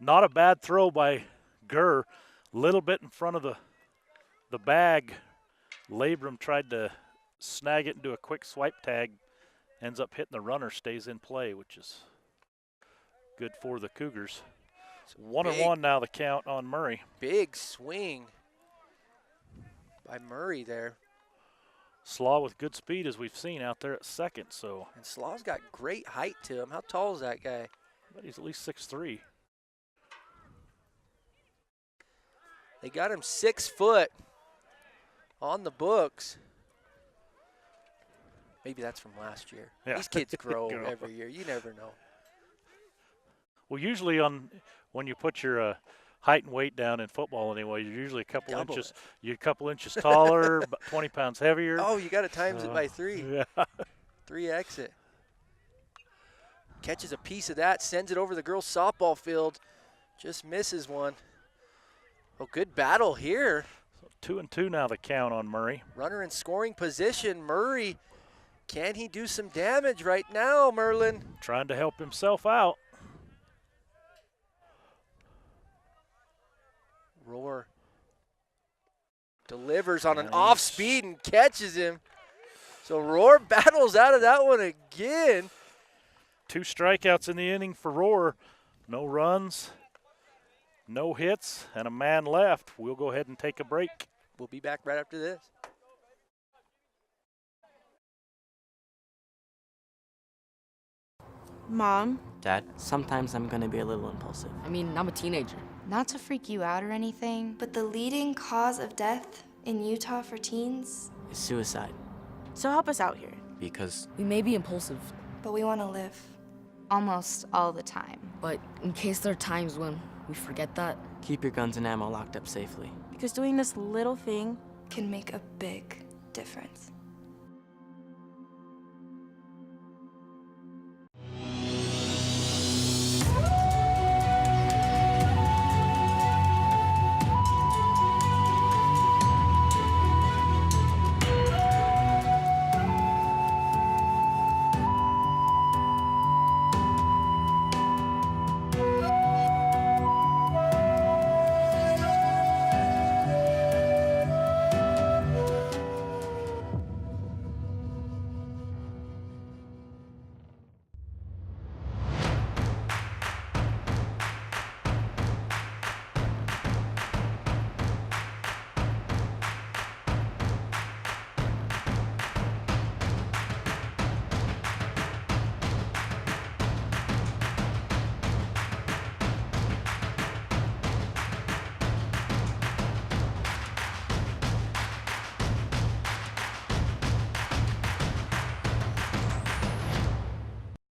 Not a bad throw by Gurr. Little bit in front of the bag. Labrum tried to snag it and do a quick swipe tag. Ends up hitting the runner, stays in play, which is good for the Cougars. 1-1 now the count on Murray. Big swing by Murray there. Slaw with good speed as we've seen out there at second. So. And Slaw's got great height to him. How tall is that guy? I bet he's at least 6'3". They got him 6 foot on the books. Maybe that's from last year. Yeah. These kids grow every year. You never know. Well, usually when you put your height and weight down in football anyway, you're usually a couple inches taller, about 20 pounds heavier. Oh, you got to times it by 3. Yeah. 3x it. Catches a piece of that, sends it over the girls' softball field. Just misses one. Oh, good battle here. So 2-2 now the count on Murray. Runner in scoring position. Murray, can he do some damage right now, Merlin? Trying to help himself out. Roar delivers on an off speed and catches him. So Roar battles out of that one again. 2 strikeouts in the inning for Roar. No runs, no hits, and a man left. We'll go ahead and take a break. We'll be back right after this. Mom, Dad, sometimes I'm gonna be a little impulsive. I mean, I'm a teenager. not to freak you out or anything, But the leading cause of death in Utah for teens, It's suicide. so help us out here. Because We may be impulsive, but we want to live. Almost all the time. but in case there are times when we forget that, keep your guns and ammo locked up safely. Because doing this little thing, Can make a big difference.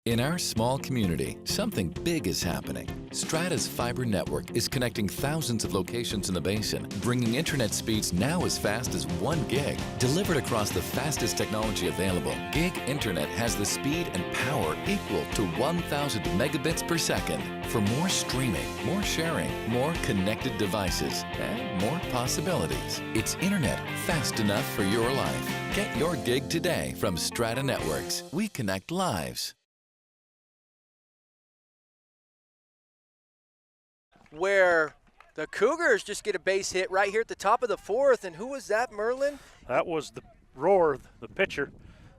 In our small community, something big is happening. Strata's fiber network is connecting thousands of locations in the basin, bringing internet speeds now as fast as 1 gig. Delivered across the fastest technology available, Gig Internet has the speed and power equal to 1,000 megabits per second. For more streaming, more sharing, more connected devices, and more possibilities. It's internet fast enough for your life. Get your gig today from Strata Networks. We connect lives. Where the Cougars just get a base hit right here at the top of the 4th. And who was that, Merlin? That was the Roar, the pitcher.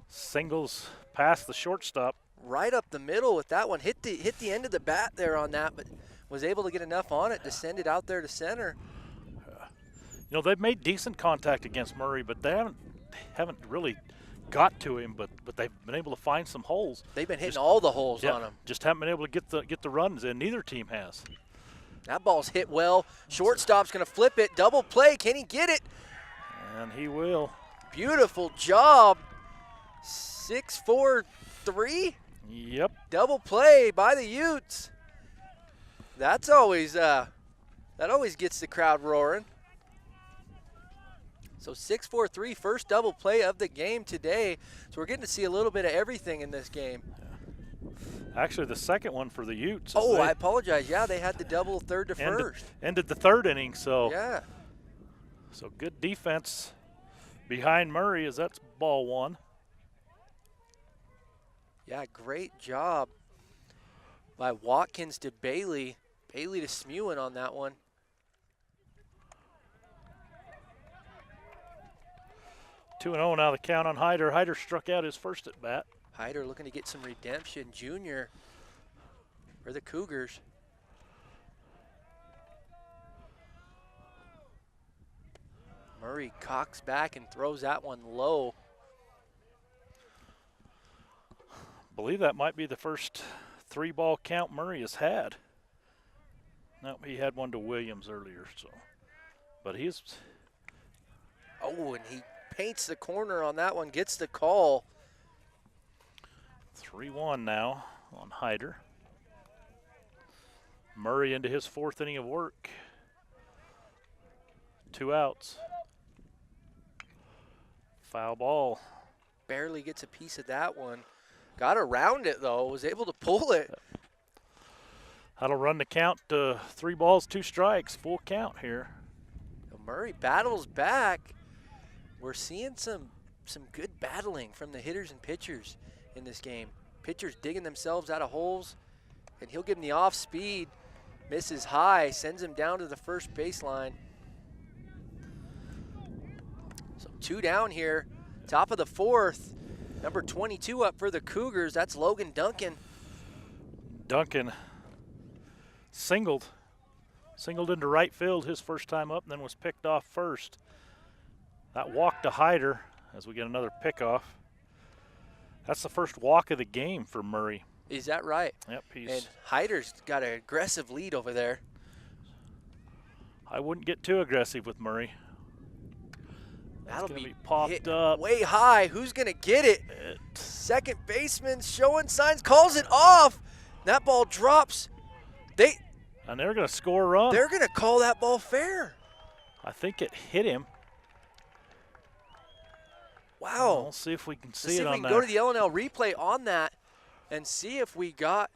Singles past the shortstop. Right up the middle with that one. Hit the end of the bat there on that, but was able to get enough on it to send it out there to center. You know, they've made decent contact against Murray, but they haven't really got to him, but they've been able to find some holes. They've been hitting all the holes on him. Just haven't been able to get the runs in. Neither team has. That ball's hit well. Shortstop's going to flip it. Double play. Can he get it? And he will. Beautiful job. 6-4-3. Yep. Double play by the Utes. That's always that always gets the crowd roaring. So 6-4-3, first double play of the game today. So we're getting to see a little bit of everything in this game. Actually, the second one for the Utes. Oh, I apologize. Yeah, they had the double third to first. Ended the 3rd inning, so. Yeah. So good defense behind Murray as that's ball 1. Yeah, great job by Watkins to Bailey. Bailey to Smewen on that one. Two 2-0 now the count on Hyder. Hyder struck out his first at bat. Hyder looking to get some redemption. Junior for the Cougars. Murray cocks back and throws that one low. Believe that might be the first 3-ball count Murray has had. No, he had one to Williams earlier, so. But he's. Oh, and he paints the corner on that one, gets the call. 3-1 now on Hyder. Murray into his 4th inning of work. 2 outs. Foul ball. Barely gets a piece of that one. Got around it, though. Was able to pull it. That'll run the count to 3 balls, 2 strikes. Full count here. Murray battles back. We're seeing some good battling from the hitters and pitchers in this game. Pitchers digging themselves out of holes, and he'll give him the off speed. Misses high, sends him down to the first baseline. So 2 down here. Top of the 4th. Number 22 up for the Cougars. That's Logan Duncan. Duncan singled into right field his first time up, and then was picked off first. That walk to Hyder as we get another pickoff. That's the first walk of the game for Murray. Is that right? Yep. And Hyder's got an aggressive lead over there. I wouldn't get too aggressive with Murray. That'll be popped up way high. Who's going to get it? Second baseman showing signs, calls it off. That ball drops. And they're going to score a run. They're going to call that ball fair. I think it hit him. Wow. We'll see if we can see Let's see it if on we can there. go to the LNL replay on that and see if we've got.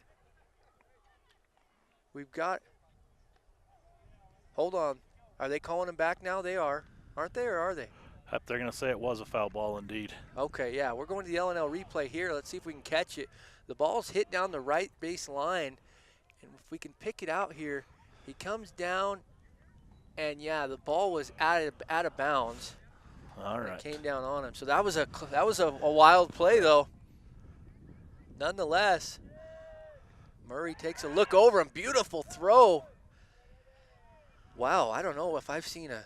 Hold on. Are they calling him back now? They are. Aren't they, or are they? Yep, they're going to say it was a foul ball indeed. Okay, yeah. We're going to the LNL replay here. Let's see if we can catch it. The ball's hit down the right base line. And if we can pick it out here, he comes down, and yeah, the ball was out of bounds. All right. It came down on him. So that was a wild play, though. Nonetheless, Murray takes a look over him. Beautiful throw. Wow, I don't know if I've seen a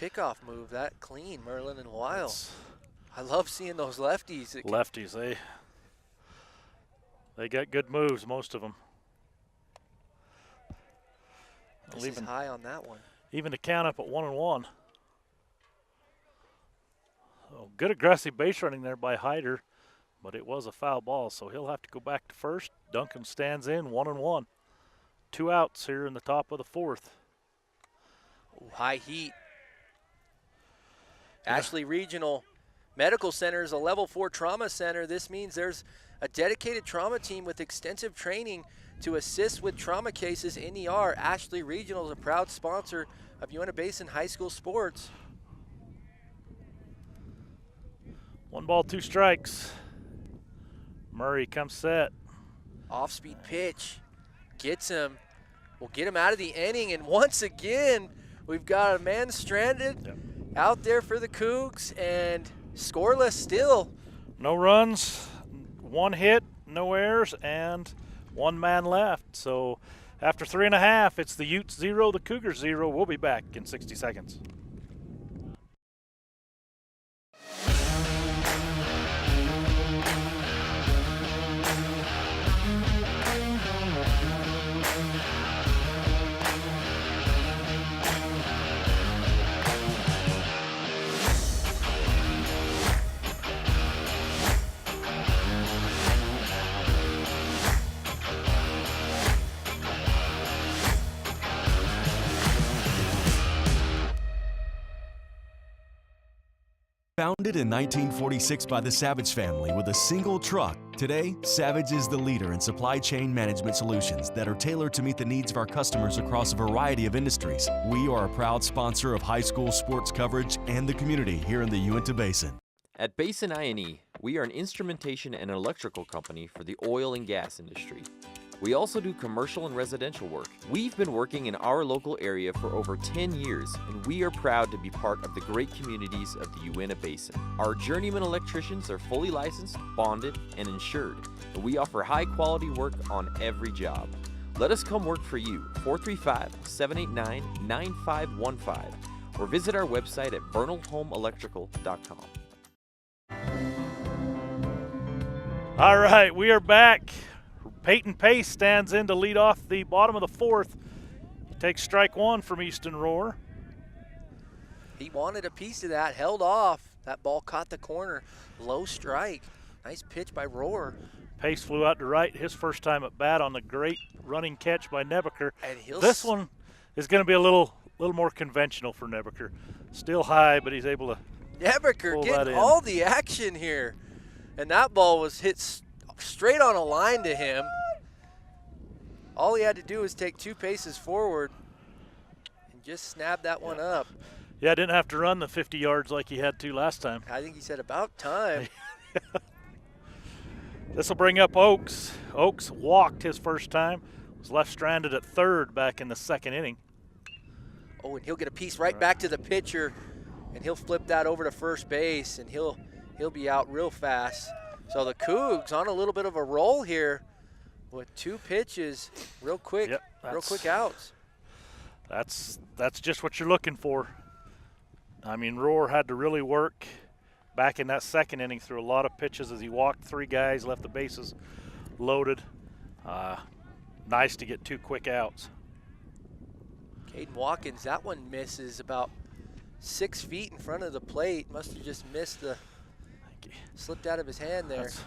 pickoff move that clean, Merlin, in a while. I love seeing those lefties. Lefties, they got good moves, most of them. This is high on that one. Even to count up at 1-1. So good aggressive base running there by Hyder, but it was a foul ball, so he'll have to go back to first. Duncan stands in 1-1. 2 outs here in the top of the 4th. Ooh, high heat. Ashley Regional Medical Center is a level 4 trauma center. This means there's a dedicated trauma team with extensive training to assist with trauma cases in ER. Ashley Regional is a proud sponsor of Uintah Basin High School sports. 1 ball, 2 strikes. Murray comes set. Off-speed pitch. Gets him. We'll get him out of the inning. And once again, we've got a man stranded out there for the Cougs and scoreless still. No runs, 1 hit, no errors, and 1 man left. So after 3.5, it's the Utes 0, the Cougars 0. We'll be back in 60 seconds. Founded in 1946 by the Savage family with a single truck, today, Savage is the leader in supply chain management solutions that are tailored to meet the needs of our customers across a variety of industries. We are a proud sponsor of high school sports coverage and the community here in the Uintah Basin. At Basin I&E, we are an instrumentation and electrical company for the oil and gas industry. We also do commercial and residential work. We've been working in our local area for over 10 years, and we are proud to be part of the great communities of the Uintah Basin. Our journeyman electricians are fully licensed, bonded, and insured, and we offer high-quality work on every job. Let us come work for you, 435-789-9515, or visit our website at bernaldhomeelectrical.com. All right, we are back. Peyton Pace stands in to lead off the bottom of the 4th. He takes strike 1 from Easton Rohr. He wanted a piece of that, held off. That ball caught the corner. Low strike. Nice pitch by Rohr. Pace flew out to right, his first time at bat on the great running catch by Nebeker. And this one is going to be a little more conventional for Nebeker. Still high, but he's able to Nebeker getting all the action here. And that ball was hit straight on a line to him. All he had to do was take 2 paces forward and just snap that one up. Yeah, didn't have to run the 50 yards like he had to last time. I think he said about time. This will bring up Oaks. Oaks walked his first time, was left stranded at 3rd back in the 2nd inning. Oh, and he'll get a piece right back to the pitcher, and he'll flip that over to first base, and he'll be out real fast. So the Cougs on a little bit of a roll here with 2 pitches, real quick outs. That's just what you're looking for. I mean, Rohr had to really work back in that 2nd inning through a lot of pitches as he walked 3 guys, left the bases loaded. Nice to get 2 quick outs. Caden Watkins, that one misses about 6 feet in front of the plate. Must have just missed slipped out of his hand there. That's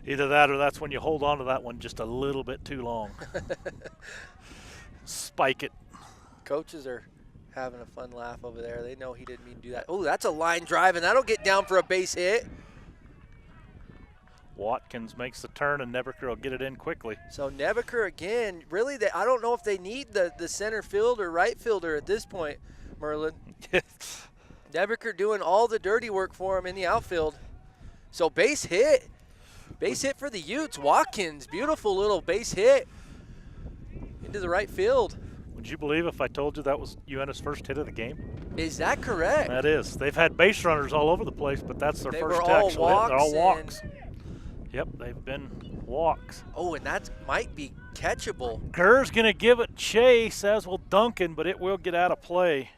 either that or that's when you hold on to that one just a little bit too long. Spike it. Coaches are having a fun laugh over there. They know he didn't mean to do that. Oh, that's a line drive, and that'll get down for a base hit. Watkins makes the turn, and Nebeker will get it in quickly. So Nebeker again, really, I don't know if they need the center field or right fielder at this point, Merlin. Nebeker doing all the dirty work for him in the outfield. So base hit. Base hit for the Utes. Watkins, beautiful little base hit into the right field. Would you believe if I told you that was Uintah's first hit of the game? Is that correct? That is. They've had base runners all over the place, but that's their first actual hit. They're all walks. Yep, they've been walks. Oh, and that might be catchable. Kerr's going to give it chase, as will Duncan, but it will get out of play.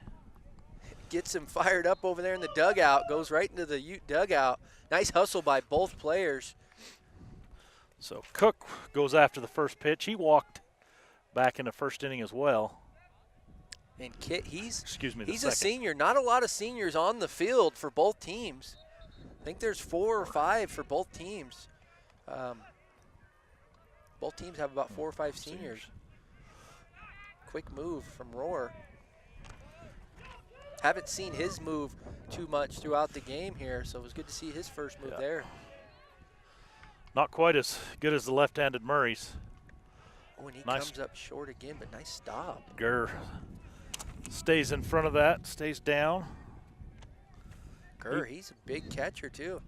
Gets him fired up over there in the dugout. Goes right into the Ute dugout. Nice hustle by both players. So Cook goes after the first pitch. He walked back in the first inning as well. And Kit, he's a senior. Not a lot of seniors on the field for both teams. I think there's 4 or 5 for both teams. Both teams have about 4 or 5 seniors. quick move from Rohr. Haven't seen his move too much throughout the game here, so it was good to see his first move there. Not quite as good as the left-handed Murray's. Oh, and he comes up short again, but nice stop. Gurr stays in front of that, stays down. Gurr, he's a big catcher too.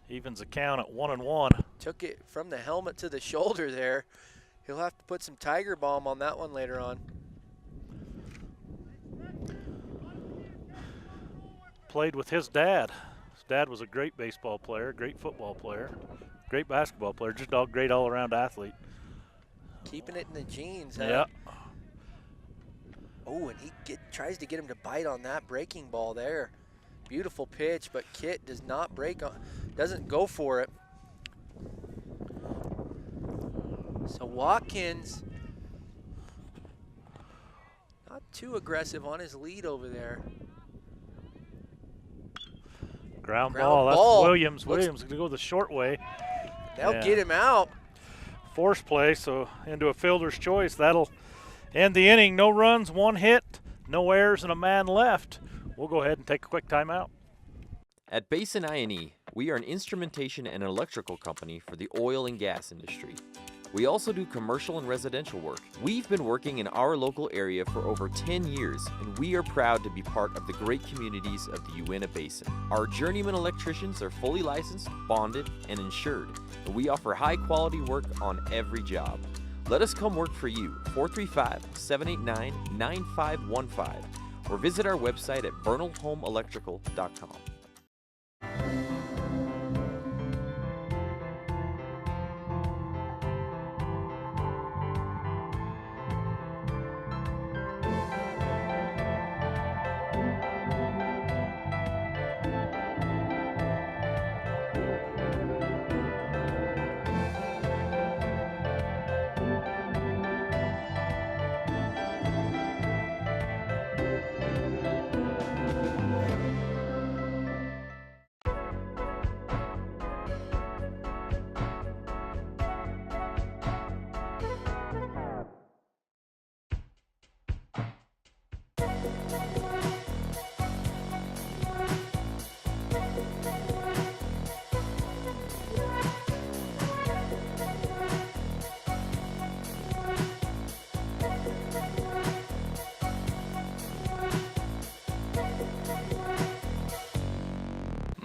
Evens the count at 1-1. Took it from the helmet to the shoulder there. He'll have to put some Tiger Balm on that one later on. Played with his dad. His dad was a great baseball player, great football player, great basketball player, just all great all-around athlete. Keeping it in the genes, huh? Yeah. Oh, and he tries to get him to bite on that breaking ball there. Beautiful pitch, but Kit does not doesn't go for it. So Watkins, not too aggressive on his lead over there. Ground ball, that's Williams. Williams going to go the short way. They'll get him out. Force play, so into a fielder's choice. That'll end the inning. No runs, 1 hit, no errors, and a man left. We'll go ahead and take a quick timeout. At Basin I&E, we are an instrumentation and electrical company for the oil and gas industry. We also do commercial and residential work. We've been working in our local area for over 10 years, and we are proud to be part of the great communities of the Uintah Basin. Our journeyman electricians are fully licensed, bonded, and insured, and we offer high-quality work on every job. Let us come work for you, 435-789-9515, or visit our website at vernalhomeelectrical.com.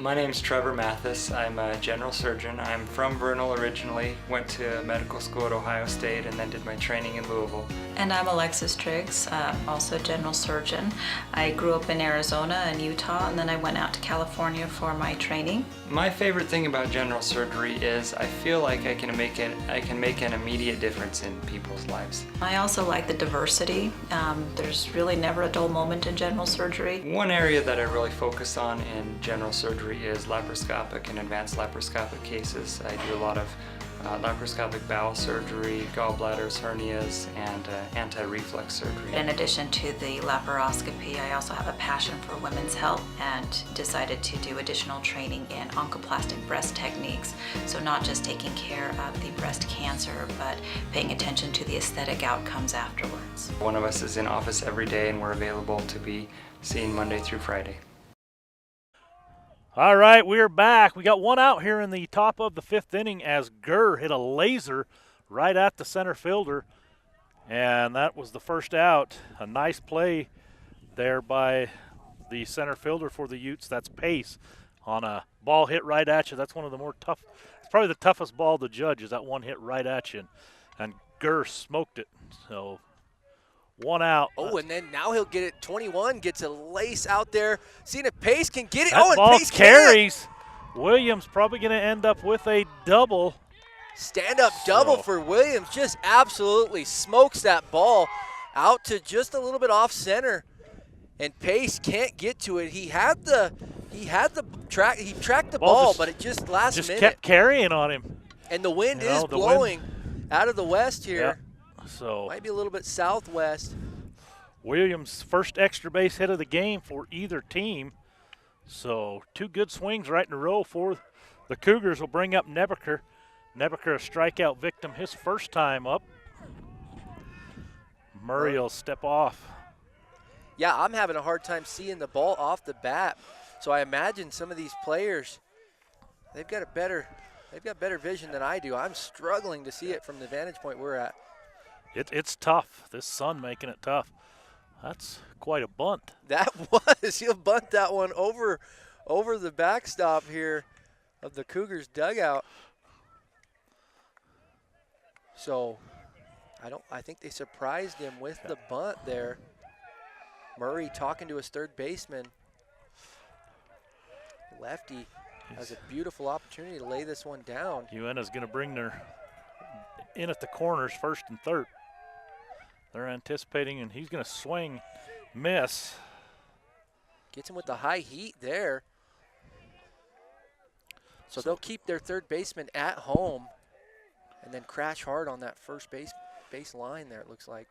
My name's Trevor Mathis. I'm a general surgeon. I'm from Vernal originally, went to medical school at Ohio State, and then did my training in Louisville. And I'm Alexis Triggs, also general surgeon. I grew up in Arizona and Utah, and then I went out to California for my training. My favorite thing about general surgery is I feel like I can make an immediate difference in people's lives. I also like the diversity. There's really never a dull moment in general surgery. One area that I really focus on in general surgery is laparoscopic and advanced laparoscopic cases. I do a lot of laparoscopic bowel surgery, gallbladders, hernias, and anti-reflux surgery. In addition to the laparoscopy, I also have a passion for women's health and decided to do additional training in oncoplastic breast techniques. So not just taking care of the breast cancer, but paying attention to the aesthetic outcomes afterwards. One of us is in office every day, and we're available to be seen Monday through Friday. All right, we're back. We got one out here in the top of the 5th inning as Gurr hit a laser right at the center fielder, and that was the first out. A nice play there by the center fielder for the Utes. That's Pace on a ball hit right at you. That's one of the more tough, it's probably the toughest ball to judge is that one hit right at you, and Gurr smoked it. So one out. Oh, and then now he'll get it. 21 gets a lace out there. Seeing if Pace can get it. That and ball Pace carries. Williams probably going to end up with a double. Stand-up double for Williams. Just absolutely smokes that ball out to just a little bit off center, and Pace can't get to it. He had the track. He tracked the ball, but it just last minute kept carrying on him. And the wind is blowing out of the west here. Yeah. So might be a little bit southwest. Williams' first extra base hit of the game for either team. So 2 good swings right in a row for the Cougars will bring up Nebeker. Nebeker, a strikeout victim his first time up. Murray will step off. Yeah, I'm having a hard time seeing the ball off the bat. So I imagine some of these players, they've got better vision than I do. I'm struggling to see it from the vantage point we're at. It's tough. This sun making it tough. That's quite a bunt. That was. He'll bunt that one over the backstop here of the Cougars dugout. So I think they surprised him with the bunt there. Murray talking to his third baseman. Lefty has a beautiful opportunity to lay this one down. Uintah's going to bring their in at the corners, first and third. They're anticipating, and he's going to swing, miss. Gets him with the high heat there. So they'll keep their third baseman at home and then crash hard on that first base line there, it looks like.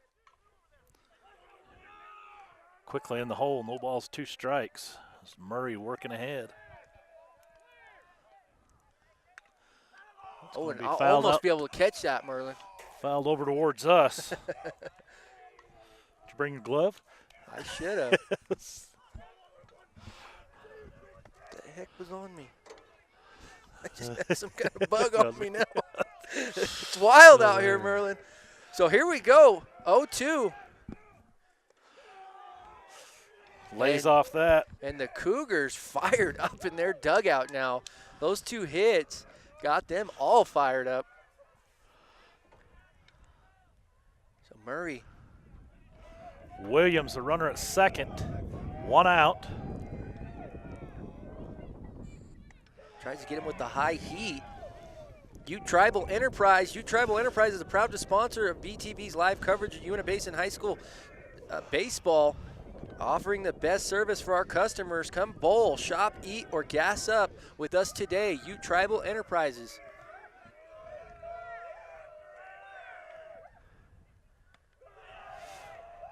Quickly in the hole, no balls, 2 strikes. It's Murray working ahead. Oh, and I'll almost be able to catch that, Merlin. Fouled over towards us. Did you bring your glove? I should have. What the heck was on me? I just had some kind of bug on me now. It's wild out here, Merlin. So here we go, 0-2. Lays off that. And the Cougars fired up in their dugout now. Those 2 hits got them all fired up. So Murray. Williams, the runner at second. 1 out. Tries to get him with the high heat. Ute Tribal Enterprise. Ute Tribal Enterprise is a proud sponsor of BTV's live coverage of Uintah Basin High School baseball, offering the best service for our customers. Come bowl, shop, eat, or gas up with us today. Ute Tribal Enterprises.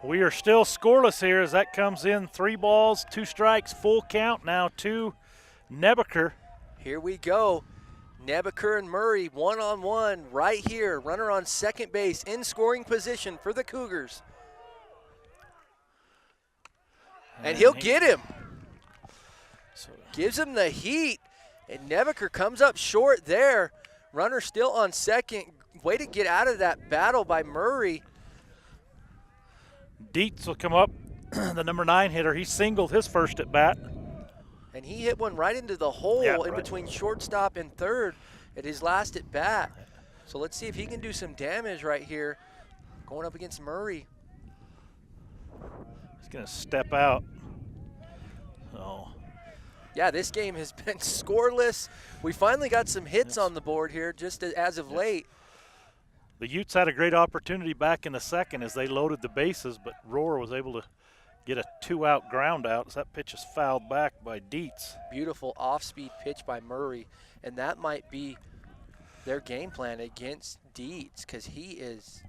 We are still scoreless here as that comes in. 3 balls, 2 strikes, full count now to Nebaker. Here we go. Nebaker and Murray one-on-one right here. Runner on second base in scoring position for the Cougars. And he'll get him. Gives him the heat. And Nebaker comes up short there. Runner still on second. Way to get out of that battle by Murray. Dietz will come up, the number 9 hitter. He singled his first at bat. And he hit one right into the hole in between shortstop and third at his last at bat. So let's see if he can do some damage right here going up against Murray. He's going to step out. Oh. Yeah, this game has been scoreless. We finally got some hits on the board here just as of late. The Utes had a great opportunity back in the second as they loaded the bases, but Rohr was able to get a 2-out ground out as that pitch is fouled back by Dietz. Beautiful off-speed pitch by Murray, and that might be their game plan against Dietz because he's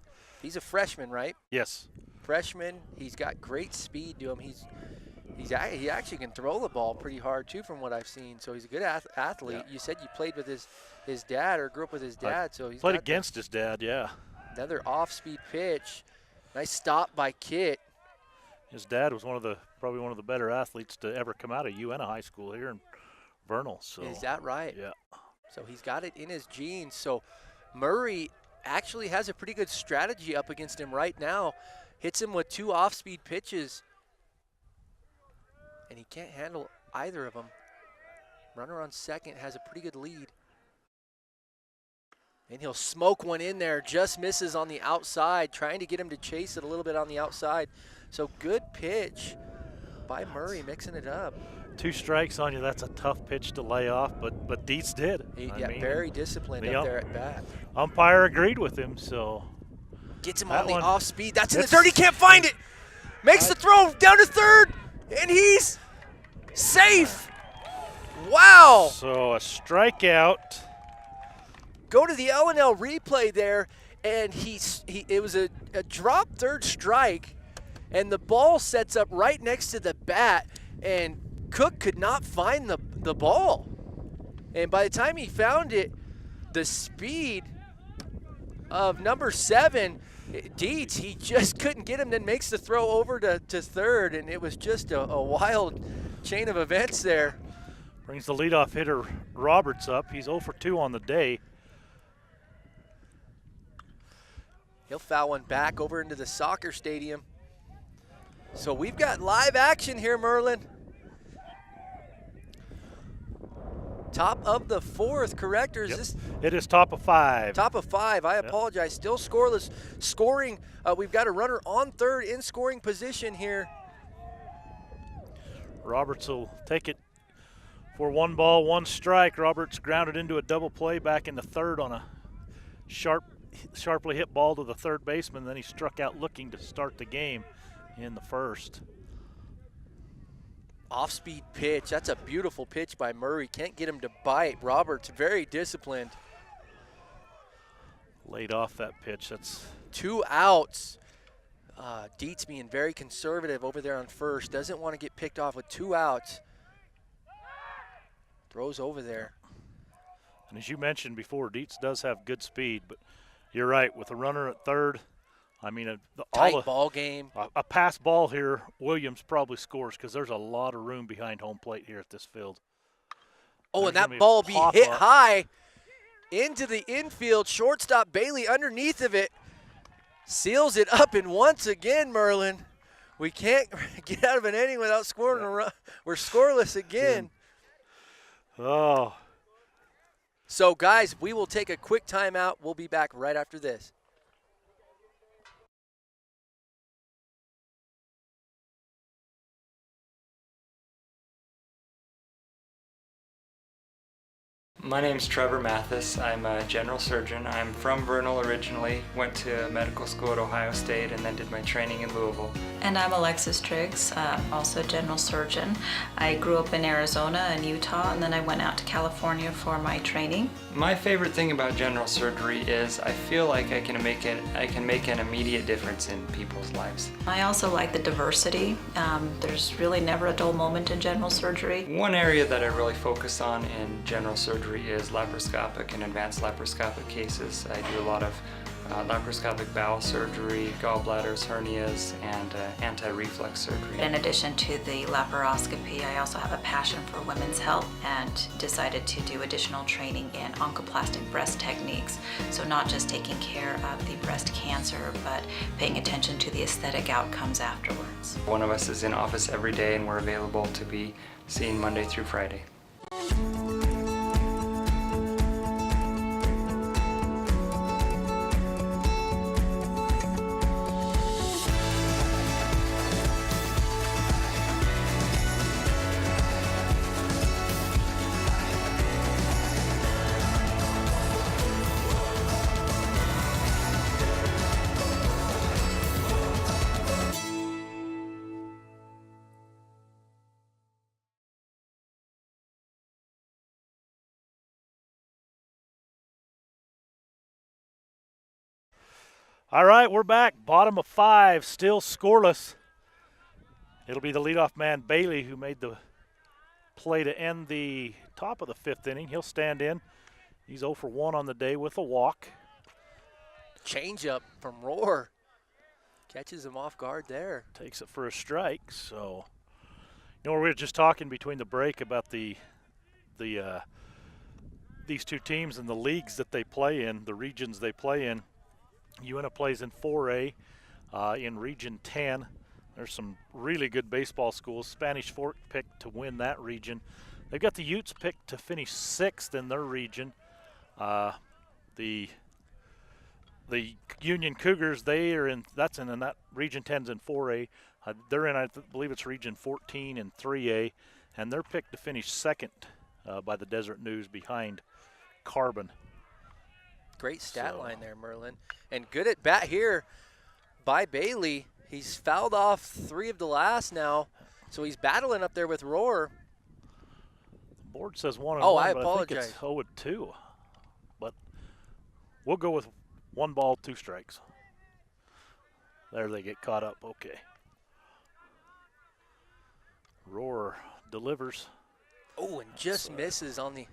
a freshman, right? Yes. Freshman, he's got great speed to him. He actually can throw the ball pretty hard too from what I've seen, so he's a good athlete. Yeah. You said you played with his dad or grew up with his dad. So he's played against his dad, yeah. Another off-speed pitch. Nice stop by Kit. His dad was probably one of the better athletes to ever come out of Uintah High School here in Vernal. So is that right? Yeah. So he's got it in his genes. So Murray actually has a pretty good strategy up against him right now. Hits him with 2 off-speed pitches. And he can't handle either of them. Runner on second has a pretty good lead. And he'll smoke one in there, just misses on the outside, trying to get him to chase it a little bit on the outside. So good pitch by Murray, mixing it up. 2 strikes on you, that's a tough pitch to lay off, but Dietz did. Very disciplined up there at bat. Umpire agreed with him, so. Gets him on the off speed. That's in the third, he can't find it. Makes the throw down to third, and he's safe. Wow. So a strikeout. Go to the L&L replay there, and it was a drop third strike, and the ball sets up right next to the bat, and Cook could not find the ball. And by the time he found it, the speed of number 7 Dietz, he just couldn't get him, then makes the throw over to third, and it was just a wild chain of events there. Brings the leadoff hitter Roberts up. He's 0 for 2 on the day. He'll foul one back over into the soccer stadium. So we've got live action here, Merlin. Top of the fourth, correct? Or is this? It is top of 5. Top of 5. I apologize. Still scoreless. Scoring. We've got a runner on third in scoring position here. Roberts will take it for 1 ball, 1 strike. Roberts grounded into a double play back in the third on a sharply hit ball to the third baseman. Then he struck out looking to start the game in the first. Off-speed pitch. That's a beautiful pitch by Murray. Can't get him to bite. Roberts very disciplined. Laid off that pitch. That's 2 outs. Dietz being very conservative over there on first. Doesn't want to get picked off with 2 outs. Throws over there. And as you mentioned before, Dietz does have good speed, but you're right, with a runner at third, I mean, tight ball game. A pass ball here, Williams probably scores because there's a lot of room behind home plate here at this field. Oh, and that ball be hit high into the infield. Shortstop Bailey underneath of it seals it up, and once again, Merlin, we can't get out of an inning without scoring a run. We're scoreless again. Oh. So, guys, we will take a quick timeout. We'll be back right after this. My name's Trevor Mathis. I'm a general surgeon. I'm from Vernal originally, went to medical school at Ohio State, and then did my training in Louisville. And I'm Alexis Triggs, also a general surgeon. I grew up in Arizona and Utah, and then I went out to California for my training. My favorite thing about general surgery is I feel like I can make an immediate difference in people's lives. I also like the diversity. There's really never a dull moment in general surgery. One area that I really focus on in general surgery is laparoscopic and advanced laparoscopic cases. I do a lot of laparoscopic bowel surgery, gallbladders, hernias, and anti-reflux surgery. In addition to the laparoscopy, I also have a passion for women's health and decided to do additional training in oncoplastic breast techniques. So not just taking care of the breast cancer, but paying attention to the aesthetic outcomes afterwards. One of us is in office every day, and we're available to be seen Monday through Friday. All right, we're back. Bottom of 5, still scoreless. It'll be the leadoff man, Bailey, who made the play to end the top of the 5th inning. He'll stand in. He's 0 for 1 on the day with a walk. Changeup from Rohr. Catches him off guard there. Takes it for a strike. So, we were just talking between the break about these two teams and the leagues that they play in, the regions they play in. Uintah plays in 4A in Region 10. There's some really good baseball schools. Spanish Fork picked to win that region. They've got the Utes picked to finish 6th in their region. The Union Cougars, they are in that Region 10's in 4A. They're in, I believe it's Region 14 in 3A, and they're picked to finish 2nd by the Desert News behind Carbon. Great stat line there, Merlin. And good at bat here by Bailey. He's fouled off 3 of the last now, so he's battling up there with Rohr. The board says 1-1, oh, I but apologize. I think it's 0-2. But we'll go with 1 ball, 2 strikes. There they get caught up. Okay. Rohr delivers. Oh, and just misses on the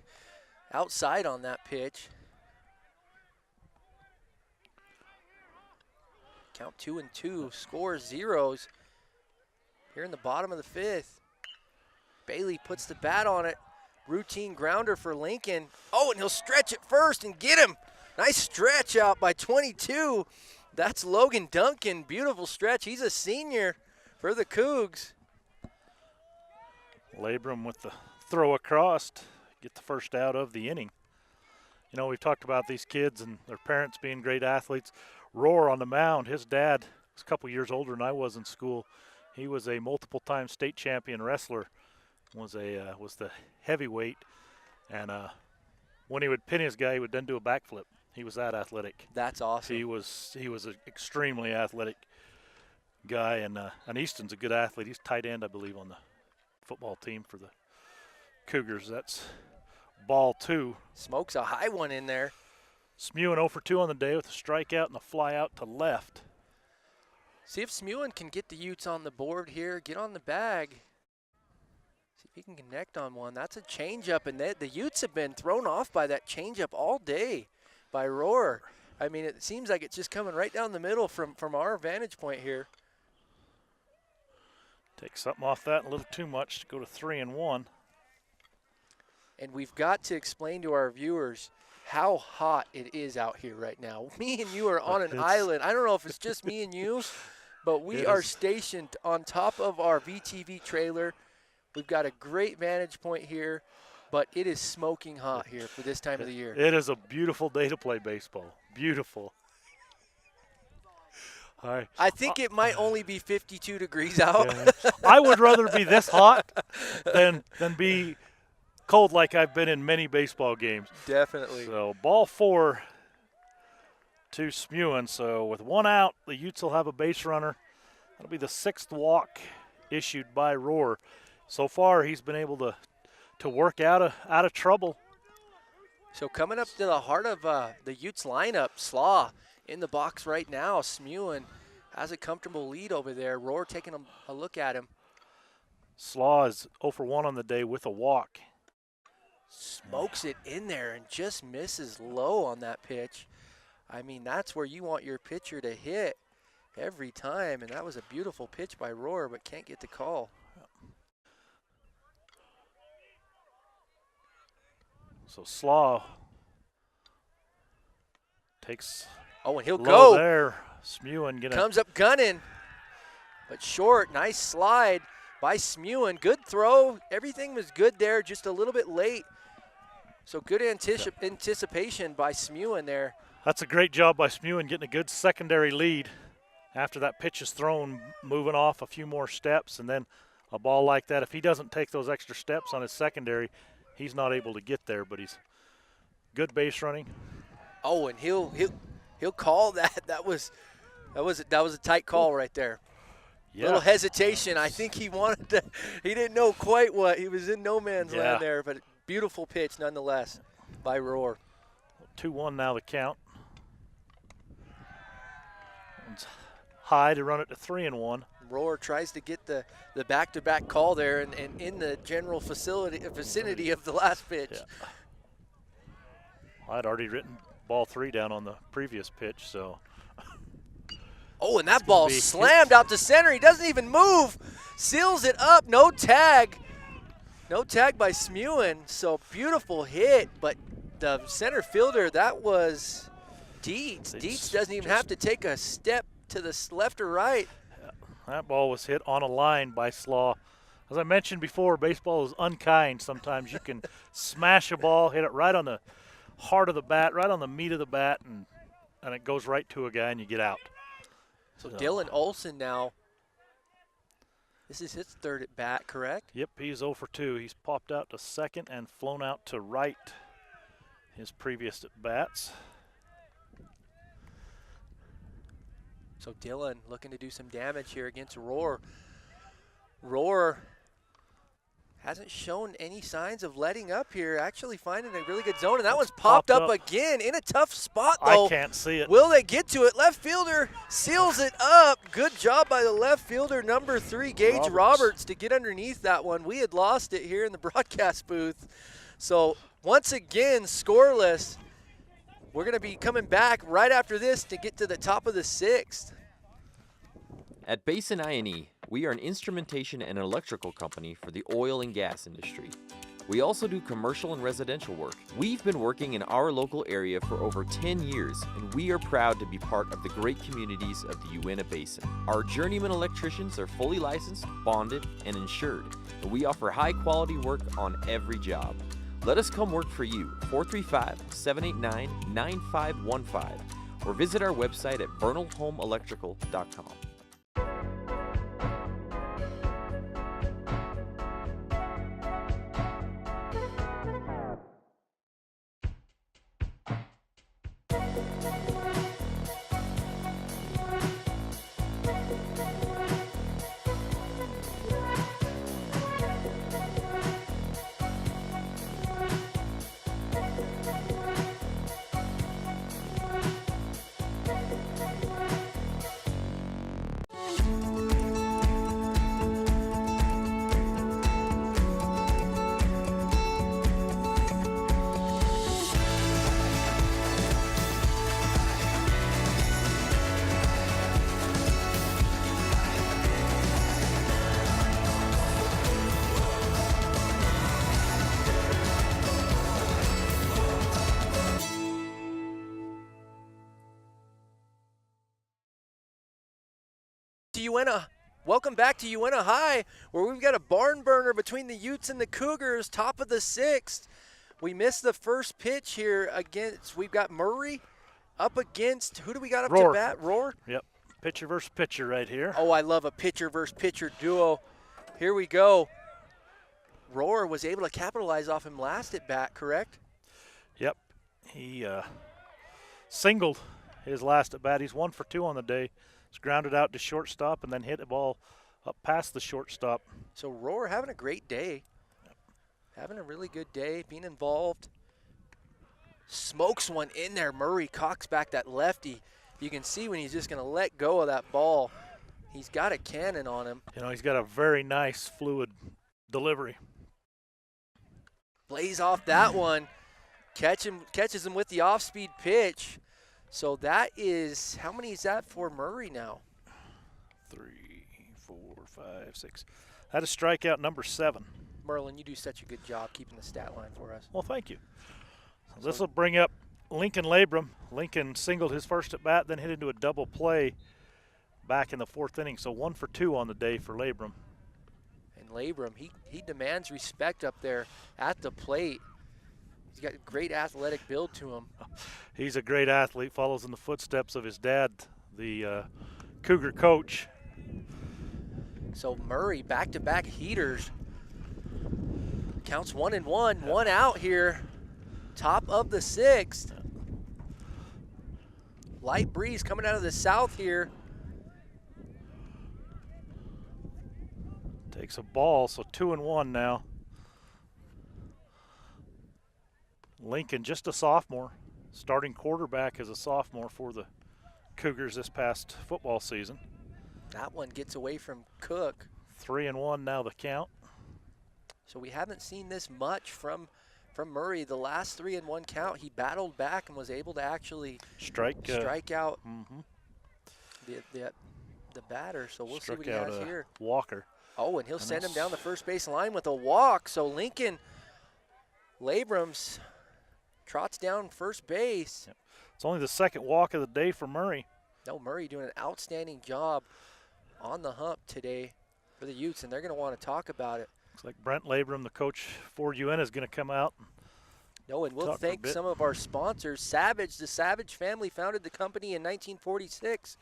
outside on that pitch. Count 2-2. Score zeros here in the bottom of the fifth. Bailey puts the bat on it. Routine grounder for Lincoln. Oh, and he'll stretch it first and get him. Nice stretch out by 22. That's Logan Duncan. Beautiful stretch. He's a senior for the Cougs. Labrum with the throw across to get the first out of the inning. You know, we've talked about these kids and their parents being great athletes. Roar on the mound. His dad was a couple years older than I was in school. He was a multiple-time state champion wrestler. Was the heavyweight, and when he would pin his guy, he would then do a backflip. He was that athletic. That's awesome. He was an extremely athletic guy, and Easton's a good athlete. He's tight end, I believe, on the football team for the Cougars. That's ball 2. Smokes a high one in there. Smewen 0 for 2 on the day with a strikeout and a fly out to left. See if Smewen can get the Utes on the board here, get on the bag. See if he can connect on one. That's a changeup, and the Utes have been thrown off by that changeup all day by Roar. I mean, it seems like it's just coming right down the middle from our vantage point here. Take something off that, a little too much to go to 3-1. And we've got to explain to our viewers how hot it is out here right now. Me and you are on an island. I don't know if it's just me and you, but we are stationed on top of our VTV trailer. We've got a great vantage point here, but it is smoking hot here for this time of the year. It is a beautiful day to play baseball. Beautiful. I think it might only be 52 degrees out. Yeah. I would rather be this hot than be cold like I've been in many baseball games. Definitely. So ball 4 to Smewen. So with 1 out, the Utes will have a base runner. That'll be the 6th walk issued by Roar. So far, he's been able to work out of trouble. So coming up to the heart of the Utes lineup, Slaw in the box right now. Smewen has a comfortable lead over there. Roar taking a look at him. Slaw is 0 for 1 on the day with a walk. Smokes it in there and just misses low on that pitch. I mean, that's where you want your pitcher to hit every time, and that was a beautiful pitch by Roar, but can't get the call. So Slaw takes and he'll low go there. Smewen comes up gunning, but short. Nice slide by Smewen. Good throw. Everything was good there, just a little bit late. So good anticipation by Smewen there. That's a great job by Smewen getting a good secondary lead after that pitch is thrown, moving off a few more steps, and then a ball like that. If he doesn't take those extra steps on his secondary, he's not able to get there, but he's good base running. Oh, and he'll call that. That was a tight call right there. Yeah. Little hesitation. I think he wanted to. He didn't know quite what. He was in no man's land there, but beautiful pitch nonetheless by Roar. 2-1 now the count. It's high to run it to 3-1. Roar tries to get the back-to-back call there and in the general vicinity of the last pitch. Yeah. I'd already written ball 3 down on the previous pitch, so. Oh, and that ball slammed out to center. He doesn't even move. Seals it up. No tag. No tag by Smewen. So beautiful hit, but the center fielder, that was Dietz. Dietz doesn't even have to take a step to the left or right. That ball was hit on a line by Slaw. As I mentioned before, baseball is unkind sometimes. You can smash a ball, hit it right on the heart of the bat, right on the meat of the bat, and it goes right to a guy and you get out. So Dylan Olson now, this is his 3rd at bat, correct? Yep, he's 0 for 2. He's popped out to 2nd and flown out to right his previous at bats. So Dylan looking to do some damage here against Roar. Roar hasn't shown any signs of letting up here, actually finding a really good zone, and that one's popped up again in a tough spot, though. I can't see it. Will they get to it? Left fielder seals it up. Good job by the left fielder, number 3, Gage Roberts, to get underneath that one. We had lost it here in the broadcast booth. So once again, scoreless. We're going to be coming back right after this to get to the top of the 6th. At Basin I&E, we are an instrumentation and electrical company for the oil and gas industry. We also do commercial and residential work. We've been working in our local area for over 10 years, and we are proud to be part of the great communities of the Uintah Basin. Our journeyman electricians are fully licensed, bonded, and insured, and we offer high-quality work on every job. Let us come work for you, 435-789-9515, or visit our website at vernalhomeelectrical.com. Uintah. Welcome back to Uintah High, where we've got a barn burner between the Utes and the Cougars, top of the 6th. We missed the first pitch here against, we've got Murray up against, who do we got up Roar. to bat? Roar? Yep, pitcher versus pitcher right here. Oh, I love a pitcher versus pitcher duo. Here we go. Roar was able to capitalize off him last at bat, correct? Yep, he singled his last at bat. He's 1 for 2 on the day. He's grounded out to shortstop and then hit the ball up past the shortstop. So Roar having a great day. Having a really good day, being involved. Smokes one in there. Murray cocks back that lefty. You can see when he's just going to let go of that ball. He's got a cannon on him. You know, he's got a very nice fluid delivery. Blaze off that one. Catches him with the off-speed pitch. So that is, how many is that for Murray now? 3, 4, 5, 6. That is strikeout number 7. Merlin, you do such a good job keeping the stat line for us. Well, thank you. So this will bring up Lincoln Labrum. Lincoln singled his first at bat, then hit into a double play back in the 4th inning. So 1 for 2 on the day for Labrum. And Labrum, he demands respect up there at the plate. He's got a great athletic build to him. He's a great athlete, follows in the footsteps of his dad, the Cougar coach. So Murray, back-to-back heaters. Counts 1-1, 1 out here. Top of the 6th. Light breeze coming out of the south here. Takes a ball, so 2-1 now. Lincoln, just a sophomore, starting quarterback as a sophomore for the Cougars this past football season. That one gets away from Cook. 3-1 now the count. So we haven't seen this much from Murray. The last 3-1 count, he battled back and was able to actually strike out the batter. So we'll see what he has here. Walker. Oh, and he'll send him down the first base line with a walk. So Lincoln Labrams trots down first base. Yep. It's only the 2nd walk of the day for Murray. No, Murray doing an outstanding job on the hump today for the Utes, and they're going to want to talk about it. Looks like Brent Labrum, the coach for Uintah, is going to come out. No, and we'll thank some of our sponsors. Savage, the Savage family founded the company in 1946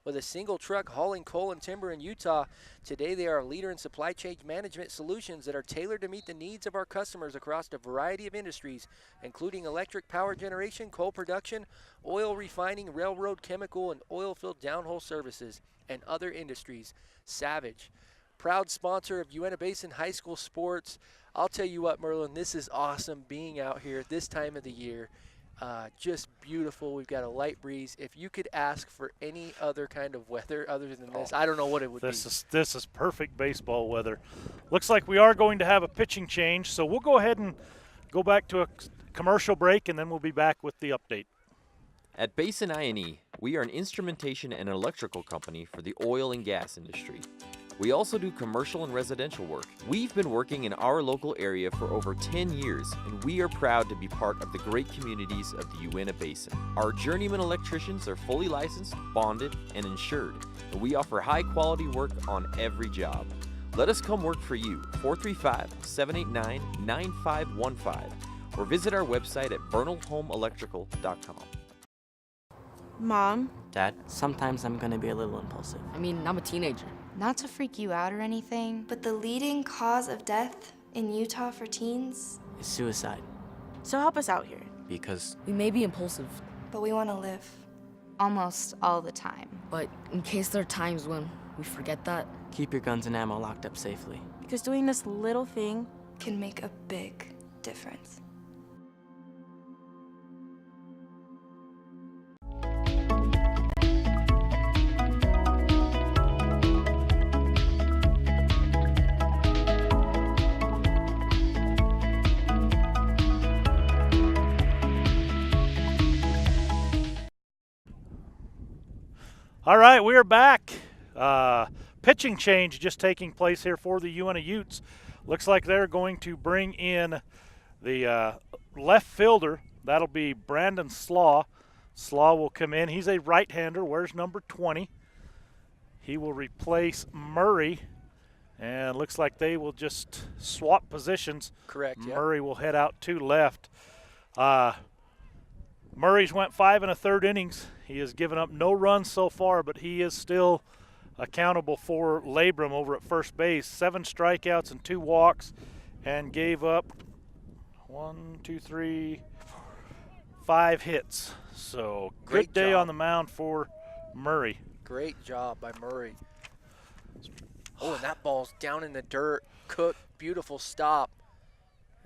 with a single truck hauling coal and timber in Utah. Today they are a leader in supply chain management solutions that are tailored to meet the needs of our customers across a variety of industries, including electric power generation, coal production, oil refining, railroad, chemical, and oil field downhole services, and other industries. Savage, proud sponsor of Uintah Basin High School sports. I'll tell you what, Merlin, this is awesome being out here at this time of the year. Just beautiful. We've got a light breeze. If you could ask for any other kind of weather other than this, I don't know what it would be. This is perfect baseball weather. Looks like we are going to have a pitching change, so we'll go ahead and go back to a commercial break, and then we'll be back with the update. At Basin I&E, We are an instrumentation and electrical company for the oil and gas industry. We also do commercial and residential work. We've been working in our local area for over 10 years, and we are proud to be part of the great communities of the Uintah Basin. Our journeyman electricians are fully licensed, bonded, and insured, and we offer high-quality work on every job. Let us come work for you, 435-789-9515, or visit our website at bernalhomeelectrical.com. Mom, Dad, sometimes I'm gonna be a little impulsive. I mean, I'm a teenager. not to freak you out or anything, But the leading cause of death in Utah for teens, It's suicide. so help us out here. Because We may be impulsive, but we want to live. Almost all the time. but in case there are times when we forget that, keep your guns and ammo locked up safely. Because doing this little thing, Can make a big difference. All right, we're back. Pitching change just taking place here for the Uintah Utes. Looks like they're going to bring in the left fielder. That'll be Brandon Slaw. Slaw will come in. He's a right-hander, wears number 20. He will replace Murray, and looks like they will just swap positions. Correct, yeah. Murray will head out to left. Murray's went 5 1/3 innings. He has given up no runs so far, but he is still accountable for Labrum over at first base. 7 strikeouts and 2 walks, and gave up 5 hits. So Great good day job. on the mound for Murray. Great job by Murray. Oh, and that ball's down in the dirt. Cook, beautiful stop.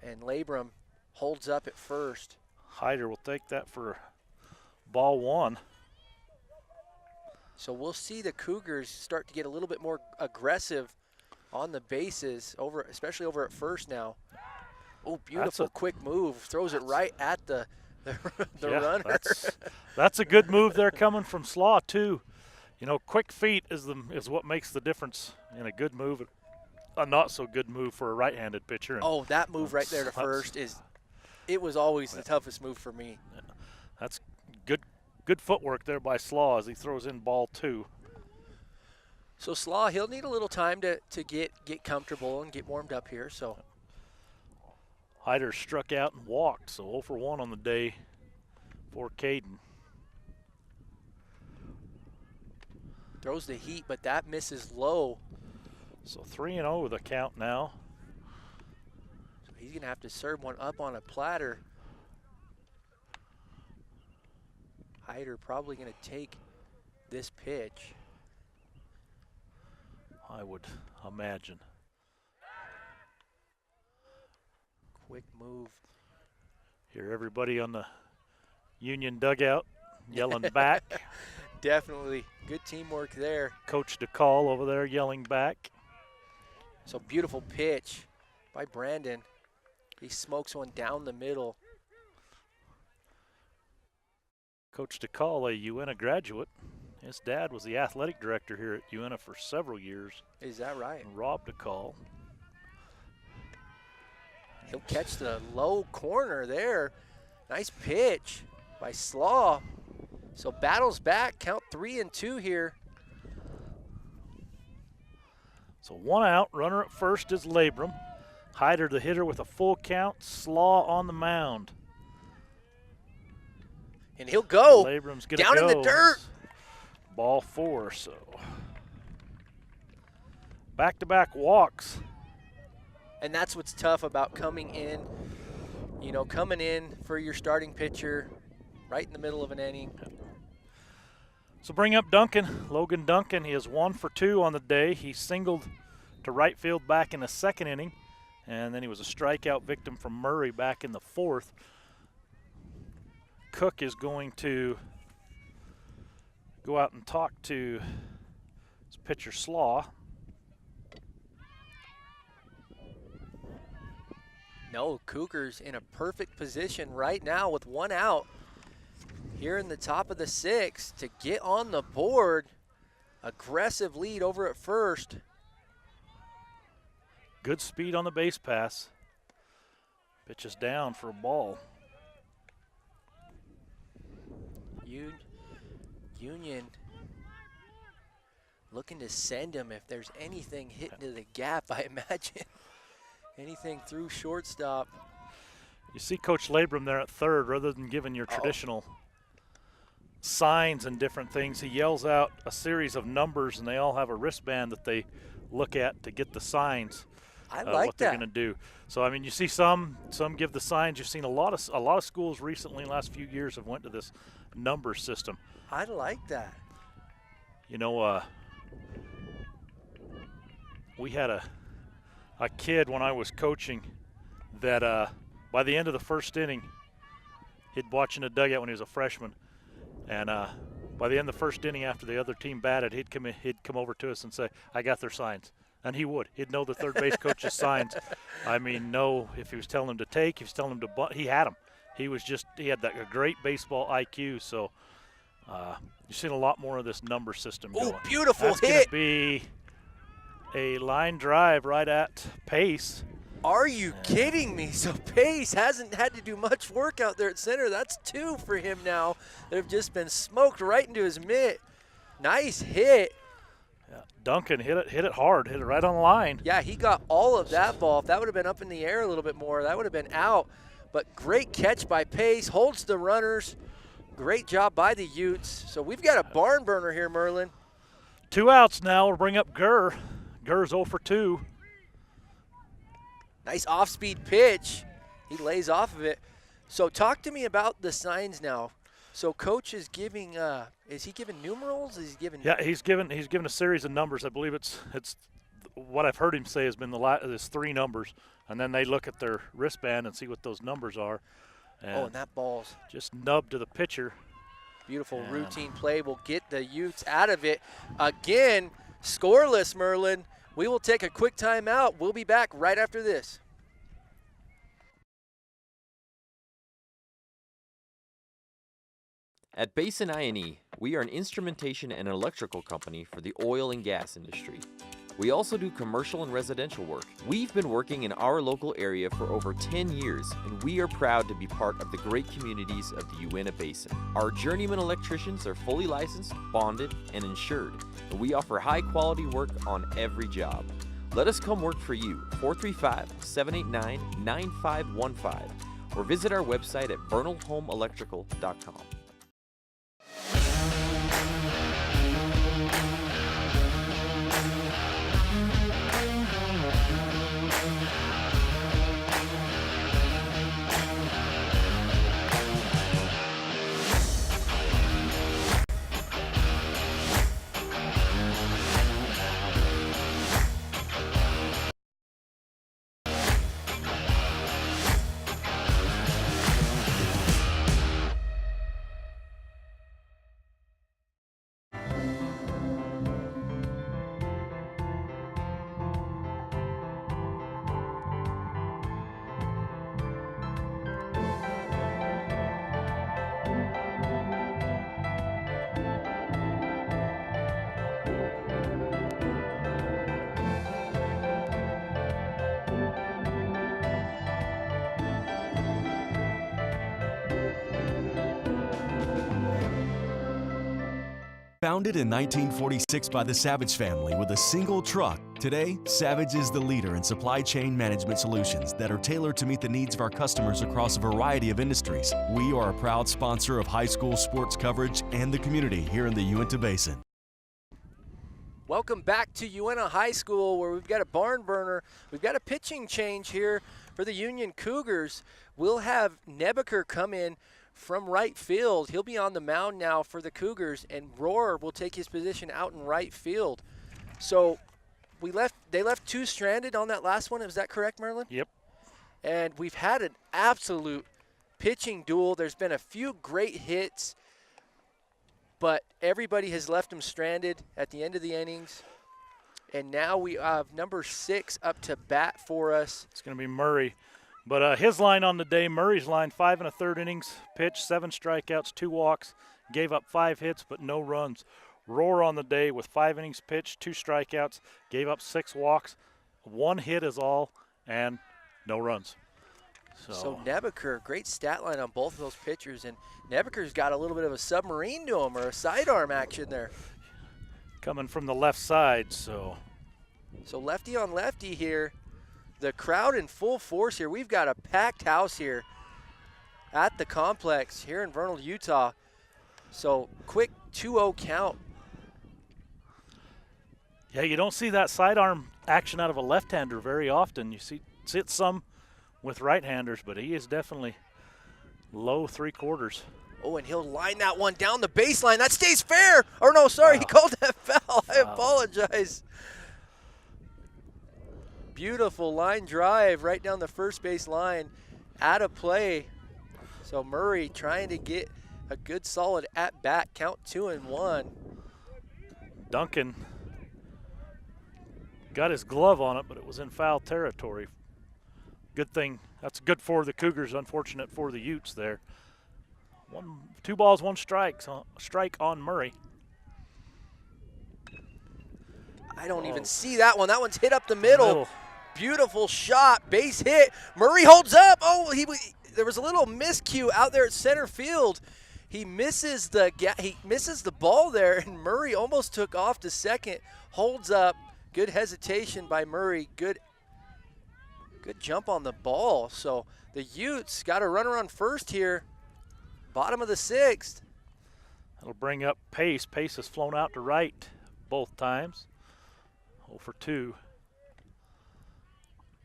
And Labrum holds up at first. Hyder will take that for ball 1. So we'll see the Cougars start to get a little bit more aggressive on the bases, especially over at first now. Oh, beautiful quick move. Throws it right at the runner. That's a good move there coming from Slaw too. You know, quick feet is what makes the difference in a good move, a not so good move for a right-handed pitcher. Oh, that move right there to first was always the toughest move for me. That's good footwork there by Slaw as he throws in ball 2. So Slaw, he'll need a little time to get comfortable and get warmed up here. So Hyder struck out and walked, so 0 for 1 on the day for Caden. throws the heat, but that misses low. So 3-0 with a count now. So he's going to have to serve one up on a platter. Hyder probably going to take this pitch. I would imagine. Quick move. Hear everybody on the Union dugout yelling back. Definitely good teamwork there. Coach DeCall over there yelling back. So beautiful pitch by Brandon. He smokes one down the middle. Coach DeCall, a Uintah graduate. His dad was the athletic director here at Uintah for several years. Is that right? Rob DeCall. He'll catch the low corner there. Nice pitch by Slaw. So battles back, count 3-2 here. So 1 out, runner at first is Labrum. Hyder the hitter with a full count, Slaw on the mound. And he'll go Labrum's gonna down go. in the dirt. Ball 4, so. Back-to-back walks. And that's what's tough about coming in, coming in for your starting pitcher right in the middle of an inning. So bring up Duncan, Logan Duncan. He is 1 for 2 on the day. He singled to right field back in the second inning, and then he was a strikeout victim from Murray back in the fourth. Cook is going to go out and talk to his pitcher Slaw. No, Cougars in a perfect position right now with 1 out. here in the top of the 6th to get on the board. Aggressive lead over at first. Good speed on the base pass. Pitches down for a ball. Union looking to send him if there's anything hitting to the gap, I imagine. Anything through shortstop. You see Coach Labrum there at third, rather than giving your traditional signs and different things, he yells out a series of numbers, and they all have a wristband that they look at to get the signs. I like what they're going to do. So I mean, you see some give the signs. You've seen a lot of schools recently in the last few years have went to this number system. I like that. You know, we had a kid when I was coaching that by the end of the first inning, he'd watch in the dugout when he was a freshman, and by the end of the first inning, after the other team batted, he'd come over to us and say, "I got their signs." And he would. He'd know the third base coach's signs. I mean, if he was telling him to take, if he was telling him to bunt, he had them. He had a great baseball IQ. So you've seen a lot more of this number system going. Oh, beautiful That's hit. That's going to be a line drive right at Pace. Are you kidding me? So Pace hasn't had to do much work out there at center. That's 2 for him now. They've just been smoked right into his mitt. Nice hit. Yeah, Duncan hit it hard, hit it right on the line. Yeah, he got all of that ball. If that would have been up in the air a little bit more, that would have been out. But great catch by Pace, holds the runners. Great job by the Utes. So we've got a barn burner here, Merlin. 2 outs now. We'll bring up Gurr. Gurr's 0 for 2. Nice off-speed pitch. He lays off of it. So talk to me about the signs now. So coach is giving is he giving numerals? Is he giving? Yeah, he's given a series of numbers. I believe it's what I've heard him say has been there's 3 numbers, and then they look at their wristband and see what those numbers are. And that ball's just nubbed to the pitcher. Beautiful routine play will get the Utes out of it. Again, scoreless, Merlin. We will take a quick timeout. We'll be back right after this. At Basin I&E, we are an instrumentation and electrical company for the oil and gas industry. We also do commercial and residential work. We've been working in our local area for over 10 years, and we are proud to be part of the great communities of the Uintah Basin. Our journeyman electricians are fully licensed, bonded, and insured, and we offer high-quality work on every job. Let us come work for you, 435-789-9515, or visit our website at bernalhomeelectrical.com. Founded in 1946 by the Savage family with a single truck, today, Savage is the leader in supply chain management solutions that are tailored to meet the needs of our customers across a variety of industries. We are a proud sponsor of high school sports coverage and the community here in the Uintah Basin. Welcome back to Uintah High School, where we've got a barn burner. We've got a pitching change here for the Union Cougars. We'll have Nebeker come in from right field. He'll be on the mound now for the Cougars, and Rohr will take his position out in right field. So they left 2 stranded on that last one. Is that correct, Merlin? Yep. And we've had an absolute pitching duel. There's been a few great hits, but everybody has left them stranded at the end of the innings. And now we have number 6 up to bat for us. It's going to be Murray. But his line on the day, Murray's line, 5 1/3 innings pitched, 7 strikeouts, 2 walks, gave up 5 hits but no runs. Roar on the day with 5 innings pitched, 2 strikeouts, gave up 6 walks, 1 hit is all, and no runs. So Nebeker, great stat line on both of those pitchers, and Nebeker's got a little bit of a submarine to him or a sidearm action there. Coming from the left side, so. So lefty on lefty here. The crowd in full force here. We've got a packed house here at the complex here in Vernal, Utah. So quick 2-0 count. Yeah, you don't see that sidearm action out of a left-hander very often. You see it some with right-handers, but he is definitely low 3/4. Oh, and he'll line that one down the baseline. That stays fair. Or no, sorry, he called that foul. I apologize. Beautiful line drive right down the first base line. Out of play. So Murray trying to get a good solid at-bat. Count 2-1. Duncan got his glove on it, but it was in foul territory. Good thing. That's good for the Cougars, unfortunate for the Utes there. 2 balls, 1 strike on Murray. I don't even see that one. That one's hit up the middle. Beautiful shot, base hit. Murray holds up. Oh, there was a little miscue out there at center field. He misses the ball there, and Murray almost took off to second. Holds up. Good hesitation by Murray. Good jump on the ball. So the Utes got a runner on first here. Bottom of the 6th. That'll bring up Pace. Pace has flown out to right both times. 0 for 2.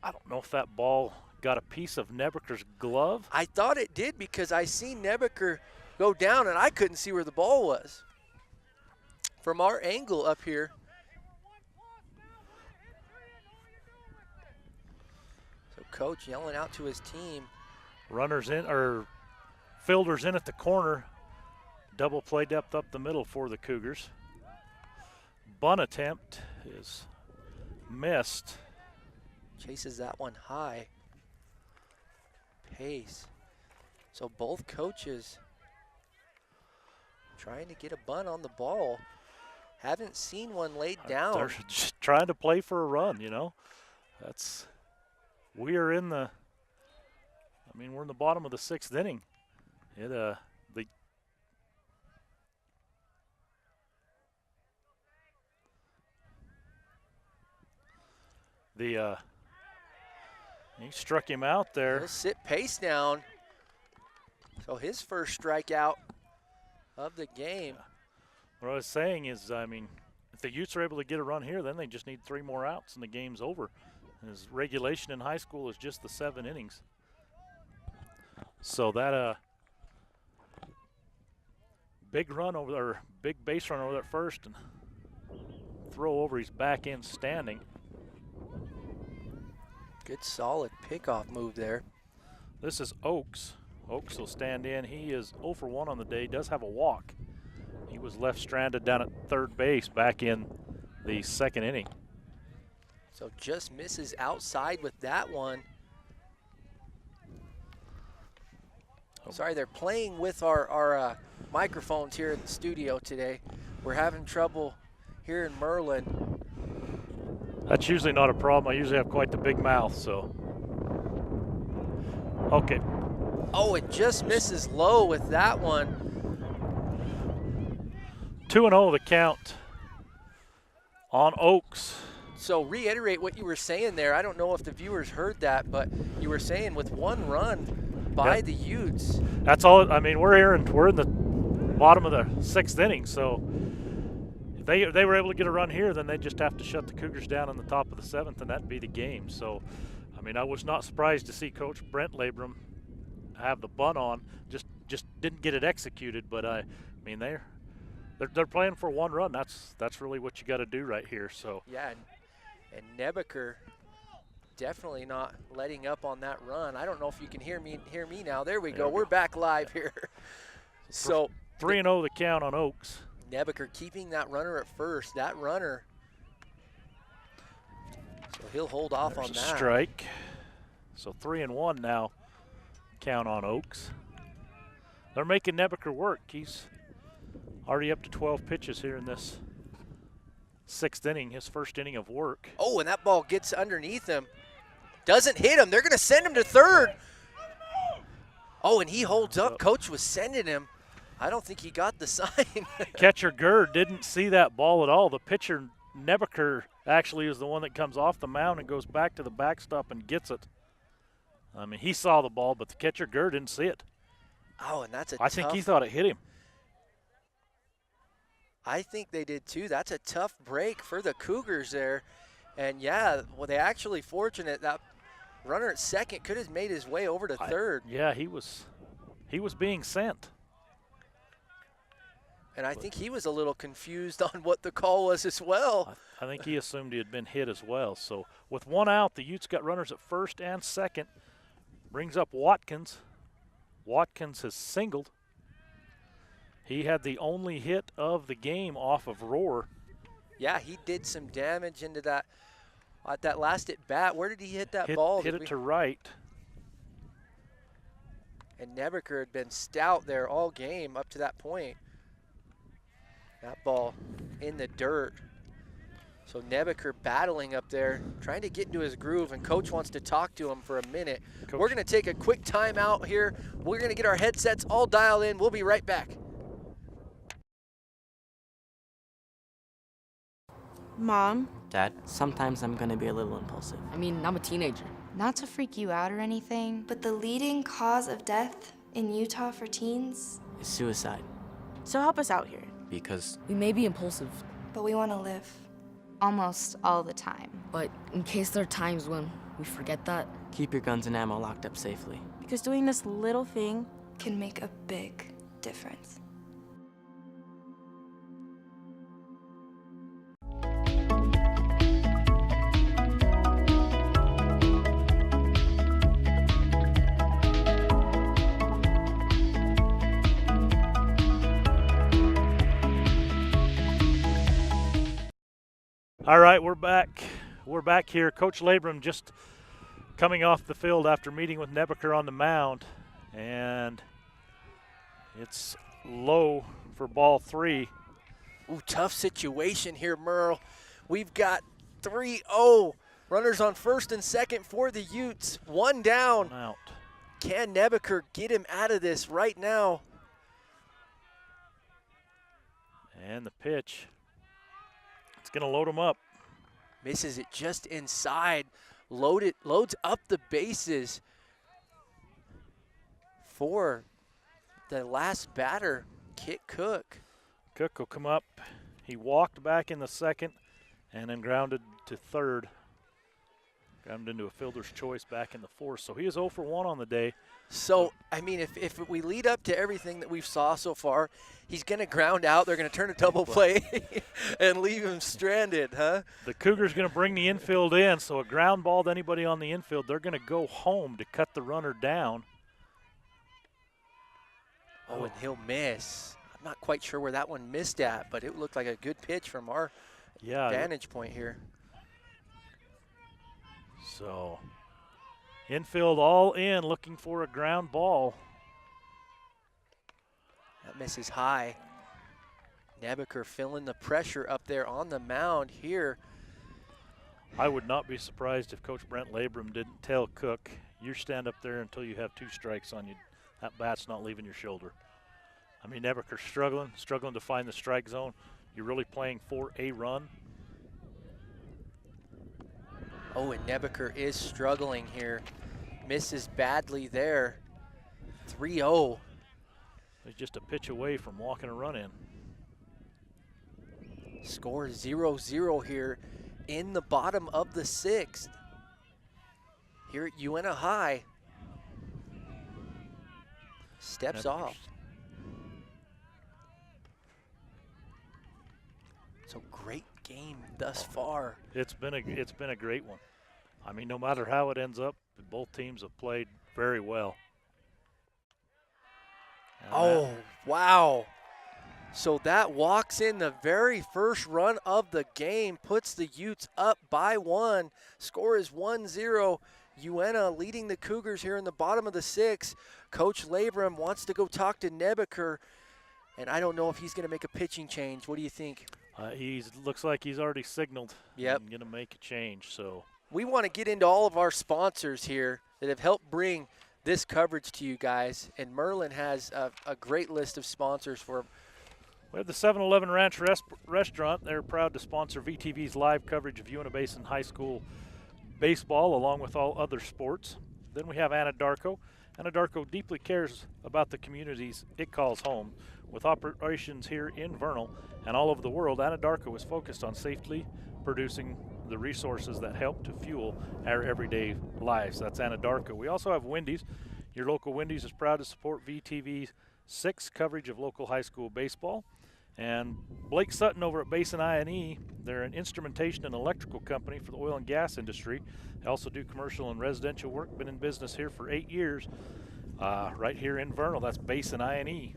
I don't know if that ball got a piece of Nebeker's glove. I thought it did because I seen Nebeker go down and I couldn't see where the ball was. From our angle up here. So coach yelling out to his team. Runners in, or fielders in at the corner. Double play depth up the middle for the Cougars. Bunt attempt is missed. Chases that one high. Pace. So both coaches trying to get a bunt on the ball. Haven't seen one laid down. They're just trying to play for a run, you know. We're in the bottom of the 6th inning. He struck him out there. He'll sit Pace down. So his first strikeout of the game. What I was saying is, if the Utes are able to get a run here, then they just need 3 more outs and the game's over. His regulation in high school is just the 7 innings. So that big run over there, or big base run over there at first, and throw over his back end standing. Good solid pickoff move there. This is Oaks. Oaks will stand in. He is 0 for 1 on the day. Does have a walk. He was left stranded down at third base back in the 2nd inning. So just misses outside with that one. Sorry, they're playing with our microphones here in the studio today. We're having trouble here in Merlin. That's usually not a problem. I usually have quite the big mouth, so. Okay. Oh, it just misses low with that one. 2-0 the count on Oaks. So reiterate what you were saying there. I don't know if the viewers heard that, but you were saying with 1 run by the Utes. That's all. We're in the bottom of the 6th inning, so if they were able to get a run here, then they just have to shut the Cougars down in the top of the 7th, and that'd be the game. So, I was not surprised to see Coach Brent Labrum have the bunt on. Just didn't get it executed, but they're playing for 1 run. That's really what you got to do right here. So yeah, and Nebeker definitely not letting up on that run. I don't know if you can hear me now. There we go. We're back live here. So 3-0 the count on Oaks. Nebeker keeping that runner at first. That runner. So he'll hold off on that. Strike. So 3-1 now. Count on Oaks. They're making Nebeker work. He's already up to 12 pitches here in this 6th inning, his first inning of work. Oh, and that ball gets underneath him. Doesn't hit him. They're going to send him to third. Oh, and he holds up. Coach was sending him. I don't think he got the sign. Catcher Gerd didn't see that ball at all. The pitcher, Nebeker, actually is the one that comes off the mound and goes back to the backstop and gets it. I mean, he saw the ball, but the catcher Gerd didn't see it. Oh, and that's I think he thought it hit him. I think they did too. That's a tough break for the Cougars there. And yeah, well, they actually fortunate that runner at second could have made his way over to third. Yeah, he was being sent. And I think he was a little confused on what the call was as well. I think he assumed he had been hit as well. So with one out, the Utes got runners at first and second. Brings up Watkins. Watkins has singled. He had the only hit of the game off of Roar. Yeah, he did some damage into that at that last at bat. Where did he hit that ball? Hit it to right. And Nebeker had been stout there all game up to that point. That ball in the dirt. So Nebeker battling up there, trying to get into his groove, and Coach wants to talk to him for a minute. Coach. We're going to take a quick timeout here. We're going to get our headsets all dialed in. We'll be right back. Mom? Dad, sometimes I'm gonna be a little impulsive. I mean, I'm a teenager. Not to freak you out or anything, But the leading cause of death in Utah for teens, Is suicide. so help us out here. Because We may be impulsive, but we want to live. Almost all the time. but in case there are times when we forget that, keep your guns and ammo locked up safely. Because doing this little thing, Can make a big difference. All right, we're back. We're back here. Coach Labrum just coming off the field after meeting with Nebeker on the mound. And it's low for ball 3. Ooh, tough situation here, Merle. We've got 3-0. Runners on first and second for the Utes. One down. Out. Can Nebeker get him out of this right now? And the pitch. It's going to load him up. Misses it just inside. Loads up the bases for the last batter, Kit Cook. Cook will come up. He walked back in the second and then grounded to third. Grounded into a fielder's choice back in the fourth. So he is 0 for 1 on the day. So, I mean, if we lead up to everything that we've saw so far, he's going to ground out. They're going to turn a double play and leave him stranded, huh? The Cougars going to bring the infield in, so a ground ball to anybody on the infield, they're going to go home to cut the runner down. Oh, and he'll miss. I'm not quite sure where that one missed at, but it looked like a good pitch from our vantage point here. So, infield all in, looking for a ground ball. That misses high. Nebeker feeling the pressure up there on the mound here. I would not be surprised if Coach Brent Labrum didn't tell Cook, you stand up there until you have 2 strikes on you. That bat's not leaving your shoulder. I mean, Nebeker's struggling to find the strike zone. You're really playing for a run. Oh, and Nebeker is struggling here. Misses badly there. 3-0. He's just a pitch away from walking a run in. Score 0-0 here in the bottom of the 6th. Here at Uintah High. Steps off. So great game thus far. It's been a great one. I mean, no matter how it ends up, both teams have played very well. Oh, wow. So that walks in the very first run of the game, puts the Utes up by 1. Score is 1-0. Uintah leading the Cougars here in the bottom of the 6th. Coach Labram wants to go talk to Nebeker, and I don't know if he's going to make a pitching change. What do you think? Looks like he's already signaled. Yep. Going to make a change. So we want to get into all of our sponsors here that have helped bring this coverage to you guys, and Merlin has a great list of sponsors for. We have the 7-Eleven Ranch Restaurant. They're proud to sponsor VTV's live coverage of Uintah Basin High School baseball, along with all other sports. Then we have Anadarko. Anadarko deeply cares about the communities it calls home. With operations here in Vernal and all over the world, Anadarko is focused on safely producing the resources that help to fuel our everyday lives. That's Anadarko. We also have Wendy's. Your local Wendy's is proud to support VTV's 6 coverage of local high school baseball. And Blake Sutton over at Basin I&E, they're an instrumentation and electrical company for the oil and gas industry. They also do commercial and residential work, been in business here for 8 years, right here in Vernal. That's Basin I&E.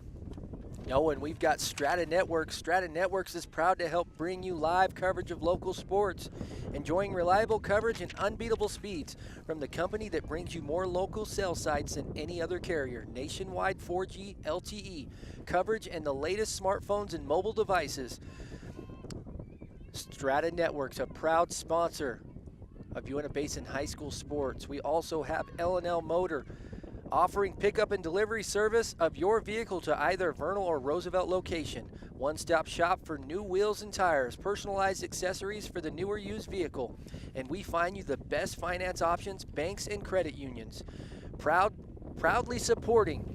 Oh, and we've got Strata Networks. Strata Networks is proud to help bring you live coverage of local sports. Enjoying reliable coverage and unbeatable speeds from the company that brings you more local cell sites than any other carrier. Nationwide 4G LTE coverage and the latest smartphones and mobile devices. Strata Networks, a proud sponsor of Uintah Basin High School sports. We also have L&L Motor, offering pickup and delivery service of your vehicle to either Vernal or Roosevelt location. One-stop shop for new wheels and tires, personalized accessories for the newer used vehicle. And we find you the best finance options, banks and credit unions. Proudly supporting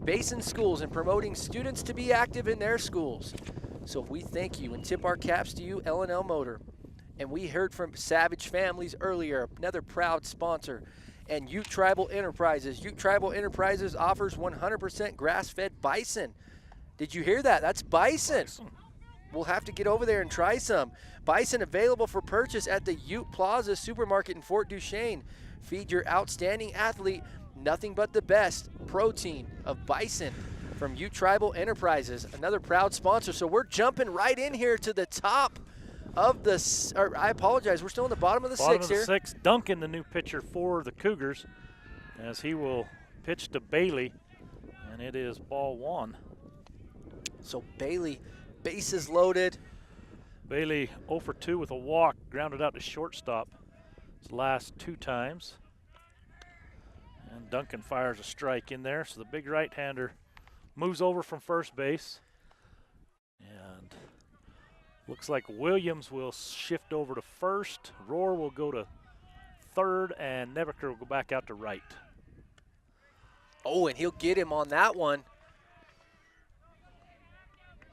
Basin schools and promoting students to be active in their schools. So we thank you and tip our caps to you, L&L Motor. And we heard from Savage Families earlier, another proud sponsor. And Ute Tribal Enterprises. Ute Tribal Enterprises offers 100% grass-fed bison. Did you hear that? That's bison. We'll have to get over there and try some. Bison available for purchase at the Ute Plaza Supermarket in Fort Duchesne. Feed your outstanding athlete nothing but the best protein of bison from Ute Tribal Enterprises, another proud sponsor. So we're jumping right in here to the top of the, or I apologize, we're still in the bottom of the 6th here. 6th, Duncan, the new pitcher for the Cougars, as he will pitch to Bailey, and it is ball 1. So Bailey, bases loaded. Bailey 0 for 2 with a walk, grounded out to shortstop his last 2 times. And Duncan fires a strike in there, so the big right-hander moves over from first base. And looks like Williams will shift over to first. Rohr will go to third, and Nebeker will go back out to right. Oh, and he'll get him on that one.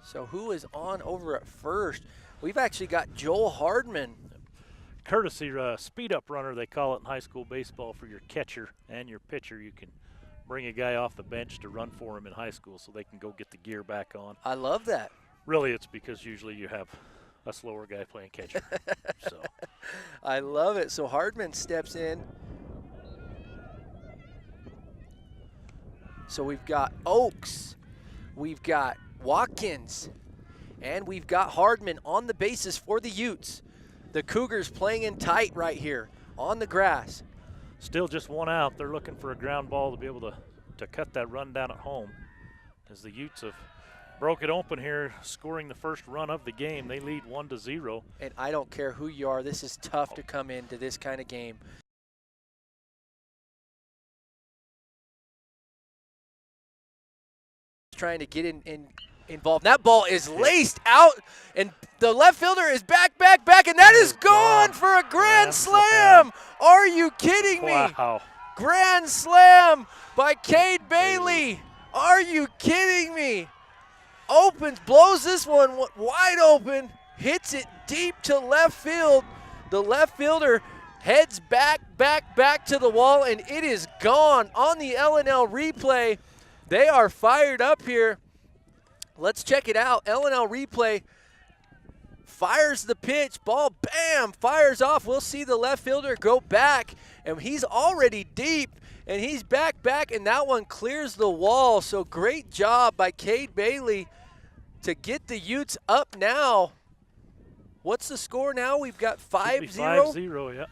So who is on over at first? We've actually got Joel Hardman. Courtesy speed-up runner, they call it in high school baseball, for your catcher and your pitcher. You can bring a guy off the bench to run for him in high school so they can go get the gear back on. I love that. Really, it's because usually you have a slower guy playing catcher. So I love it. So Hardman steps in. So we've got Oaks, we've got Watkins, and we've got Hardman on the bases for the Utes. The Cougars playing in tight right here on the grass. Still just 1 out. They're looking for a ground ball to be able to cut that run down at home, as the Utes have broke it open here, scoring the first run of the game. They lead 1-0. And I don't care who you are, this is tough to come into this kind of game. Trying to get involved. That ball is laced out, and the left fielder is back, and that is gone for a grand slam. Are you kidding me? Wow. Grand slam by Cade Bailey. Are you kidding me? Opens, blows this one wide open, hits it deep to left field. The left fielder heads back to the wall, and it is gone on the L&L replay. They are fired up here. Let's check it out. L&L replay fires the pitch. Ball, bam, fires off. We'll see the left fielder go back, and he's already deep, and he's back, and that one clears the wall. So great job by Cade Bailey to get the Utes up now. What's the score now? We've got 5-0. 5-0, yeah.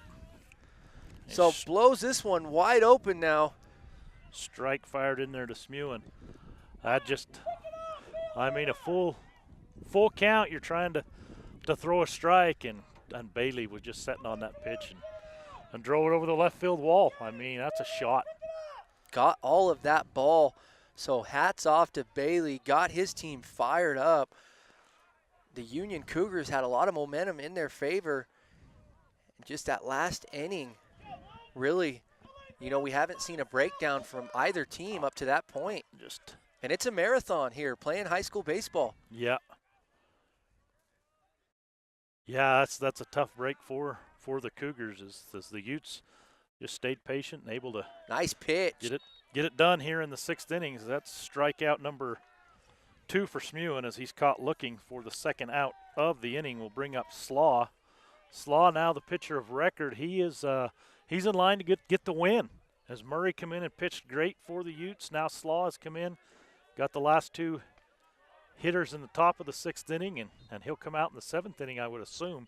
So blows this one wide open now. Strike fired in there to Smewen. A full count. You're trying to throw a strike, and Bailey was just sitting on that pitch and drove it over the left field wall. I mean, that's a shot. Got all of that ball. So hats off to Bailey. Got his team fired up. The Union Cougars had a lot of momentum in their favor. Just that last inning, really, we haven't seen a breakdown from either team up to that point. And it's a marathon here, playing high school baseball. Yeah. Yeah, that's a tough break for the Cougars as the Utes just stayed patient and able to nice pitch. Get it done here in the 6th inning. That's strikeout number 2 for Smewen as he's caught looking for the second out of the inning. Will bring up Slaw. Slaw now the pitcher of record. He's in line to get the win. As Murray come in and pitched great for the Utes, now Slaw has come in, got the last 2 hitters in the top of the 6th inning, and he'll come out in the 7th inning, I would assume.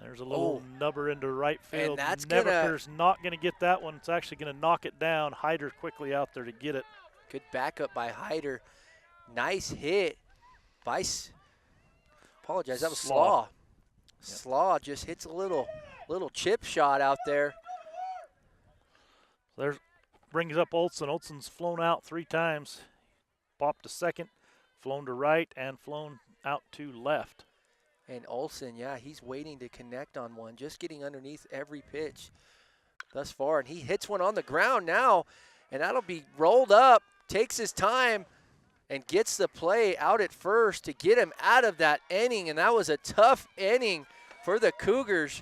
There's a little nubber into right field. And that's Nebaker's not going to get that one. It's actually going to knock it down. Hyder quickly out there to get it. Good backup by Hyder. Nice hit by, apologize, that was Slaw. Yep. Slaw just hits a little chip shot out there. Brings up Olsen. Olsen's flown out 3 times. Popped to second, flown to right, and flown out to left. And Olsen, yeah, he's waiting to connect on one, just getting underneath every pitch thus far. And he hits one on the ground now, and that'll be rolled up, takes his time, and gets the play out at first to get him out of that inning. And that was a tough inning for the Cougars.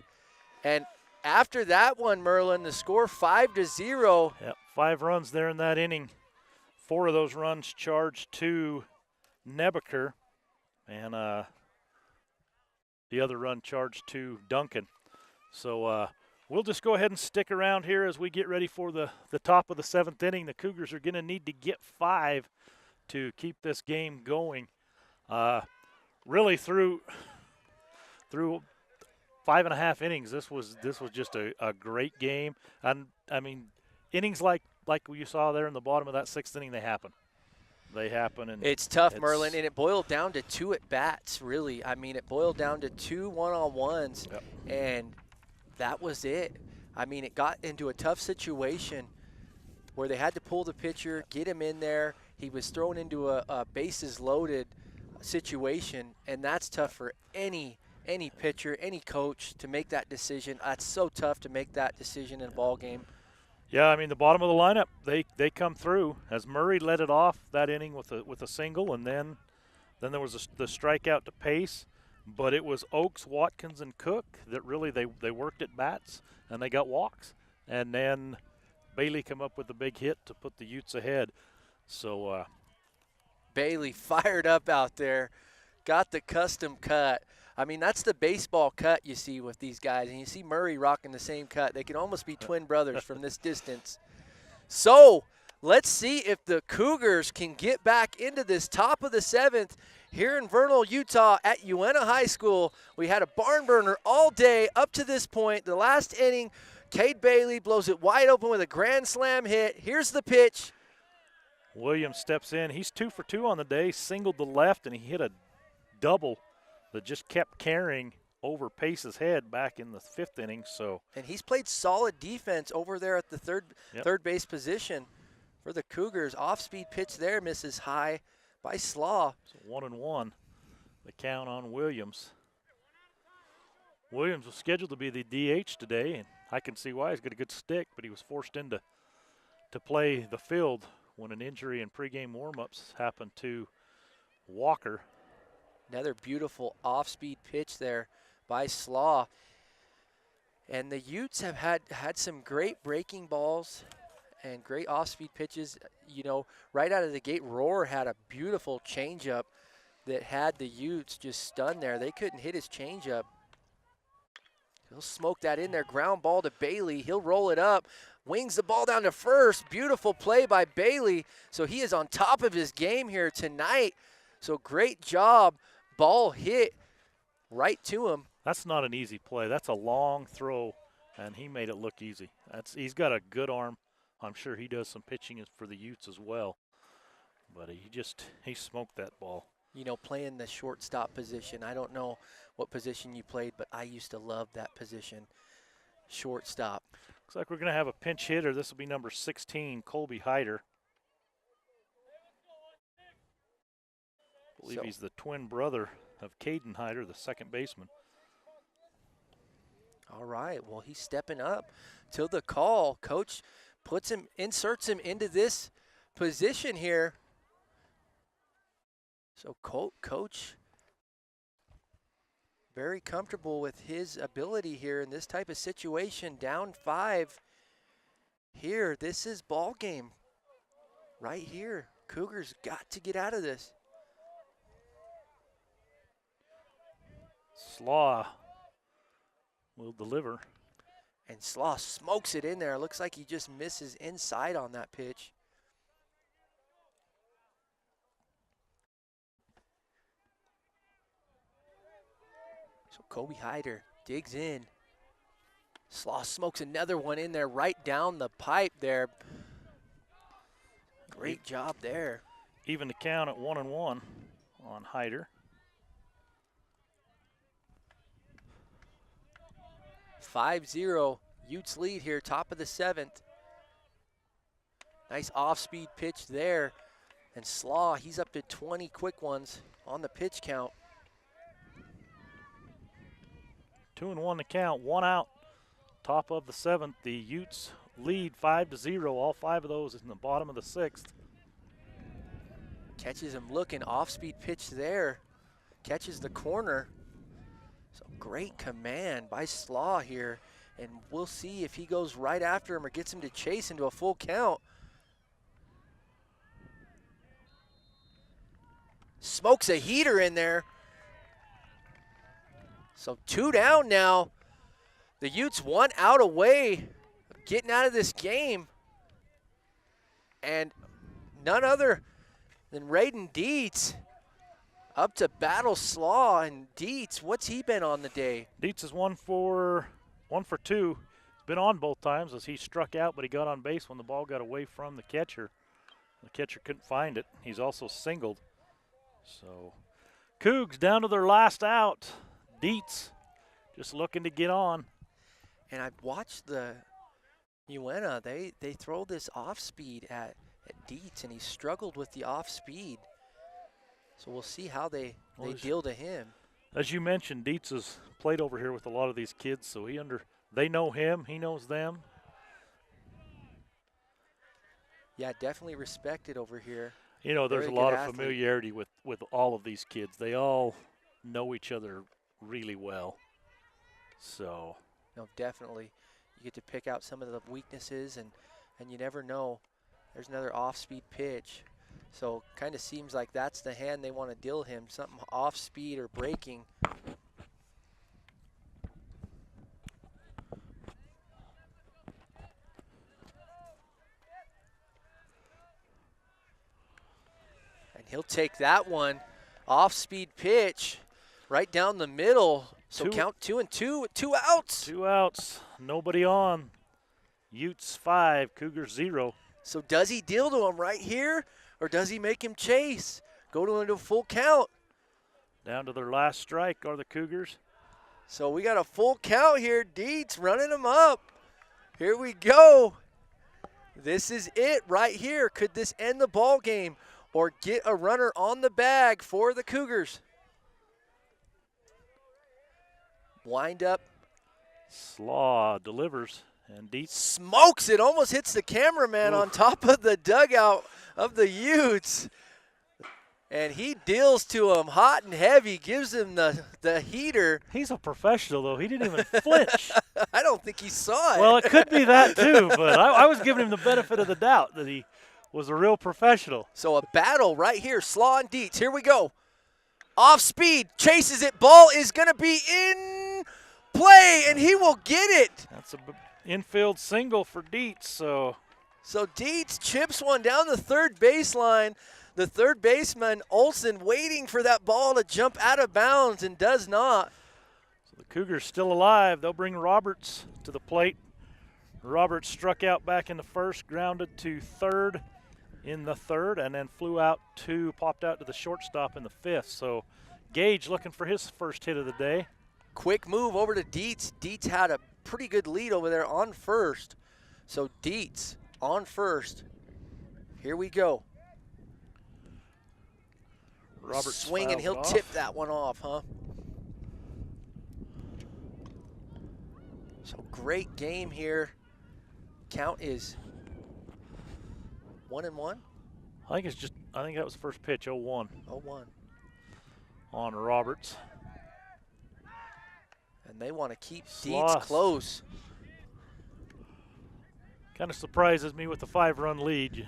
And after that one, Merlin, the score 5-0. Yep, 5 runs there in that inning. 4 of those runs charged to Nebaker, and the other run charged to Duncan. So we'll just go ahead and stick around here as we get ready for the top of the 7th inning. The Cougars are going to need to get 5 to keep this game going. Really through 5.5 innings, this was just a great game. And I mean, innings like you saw there in the bottom of that 6th inning, they happen. And it's tough, Merlin, and it boiled down to 2 at-bats, really. I mean, it boiled down to 2 one-on-ones, and that was it. I mean, it got into a tough situation where they had to pull the pitcher, get him in there. He was thrown into a bases-loaded situation, and that's tough for any pitcher, any coach to make that decision. That's so tough to make that decision in a ball game. Yeah, I mean, the bottom of the lineup, they come through as Murray led it off that inning with a single, and then there was the strikeout to Pace, but it was Oakes, Watkins, and Cook that really they worked at bats, and they got walks. And then Bailey come up with the big hit to put the Utes ahead. So Bailey fired up out there, got the custom cut. I mean, that's the baseball cut you see with these guys. And you see Murray rocking the same cut. They can almost be twin brothers from this distance. So let's see if the Cougars can get back into this top of the 7th here in Vernal, Utah at Uintah High School. We had a barn burner all day up to this point. The last inning, Cade Bailey blows it wide open with a grand slam hit. Here's the pitch. Williams steps in. He's 2 for 2 on the day, singled to left, and he hit a double that just kept carrying over Pace's head back in the 5th inning. And he's played solid defense over there at the third base position for the Cougars. Off-speed pitch there, misses high by Slaw. So 1-1, the count on Williams. Williams was scheduled to be the DH today, and I can see why. He's got a good stick, but he was forced into play the field when an injury in pregame warm-ups happened to Walker. Another beautiful off-speed pitch there by Slaw. And the Utes have had some great breaking balls and great off-speed pitches. You know, right out of the gate, Rohr had a beautiful changeup that had the Utes just stunned there. They couldn't hit his changeup. He'll smoke that in there. Ground ball to Bailey. He'll roll it up. Wings the ball down to first. Beautiful play by Bailey. So he is on top of his game here tonight. So great job. Ball hit right to him. That's not an easy play. That's a long throw and he made it look easy. He's got a good arm. I'm sure he does some pitching for the Utes as well. But he smoked that ball. You know, playing the shortstop position, I don't know what position you played, but I used to love that position, shortstop. Looks like we're going to have a pinch hitter. This will be number 16, Colby Hyder. I believe he's the twin brother of Caden Hyder, the second baseman. All right, well, he's stepping up to the call. Coach inserts him into this position here. So Coach very comfortable with his ability here in this type of situation. Down 5 here. This is ball game right here. Cougars got to get out of this. Slaw will deliver. And Slaw smokes it in there. Looks like he just misses inside on that pitch. So Colby Hyder digs in. Slaw smokes another one in there right down the pipe there. Great job there. Even the count at 1-1 on Hyder. 5-0, Utes lead here, top of the 7th. Nice off-speed pitch there. And Slaw, he's up to 20 quick ones on the pitch count. 2-1 to count, 1 out. Top of the 7th, the Utes lead 5-0. All 5 of those in the bottom of the 6th. Catches him looking, off-speed pitch there. Catches the corner. So great command by Slaw here. And we'll see if he goes right after him or gets him to chase into a full count. Smokes a heater in there. So 2 down now. The Utes 1 out away, getting out of this game. And none other than Raiden Dietz up to battle Slaw. And Dietz, what's he been on the day? Dietz is 1 for 2. He's been on both times as he struck out, but he got on base when the ball got away from the catcher. The catcher couldn't find it. He's also singled. So Cougs down to their last out. Dietz just looking to get on. And I've watched the Uintah. They throw this off speed at Dietz, and he struggled with the off speed. So we'll see how they deal to him. As you mentioned, Dietz has played over here with a lot of these kids, so they know him, he knows them. Yeah, definitely respected over here. You know, there's Very a lot good of athlete. familiarity with all of these kids. They all know each other really well. So. No, definitely. You get to pick out some of the weaknesses, and you never know. There's another off-speed pitch. So kind of seems like that's the hand they want to deal him, something off-speed or breaking. And he'll take that one. Off-speed pitch right down the middle. So count 2 and 2, 2 outs. 2 outs, nobody on. Utes 5, Cougars 0. So does he deal to him right here, or does he make him chase? Go to into a full count. Down to their last strike are the Cougars. So we got a full count here. Dietz running him up. Here we go. This is it right here. Could this end the ball game or get a runner on the bag for the Cougars? Wind up. Slaw delivers, and Dietz smokes it. Almost hits the cameraman on top of the dugout of the Utes. And he deals to him hot and heavy, gives him the heater. He's a professional, though. He didn't even flinch. I don't think he saw it. Well, it could be that, too, but I was giving him the benefit of the doubt that he was a real professional. So a battle right here, Slaw and Dietz. Here we go. Off speed, chases it. Ball is going to be in play, and he will get it. That's an infield single for Dietz. So Dietz chips one down the third baseline. The third baseman, Olsen, waiting for that ball to jump out of bounds and does not. So the Cougars still alive. They'll bring Roberts to the plate. Roberts struck out back in the first, grounded to third in the third, and then popped out to the shortstop in the fifth. So Gage looking for his first hit of the day. Quick move over to Dietz. Dietz had a pretty good lead over there on first. So Dietz on first. Here we go. Roberts swing and he'll off. tip that one off, huh? So great game here. Count is 1-1. I think that was the first pitch, 0-1. 0-1. On Roberts. And they want to keep Sloss. Dietz close. Kind of surprises me with the 5-run lead.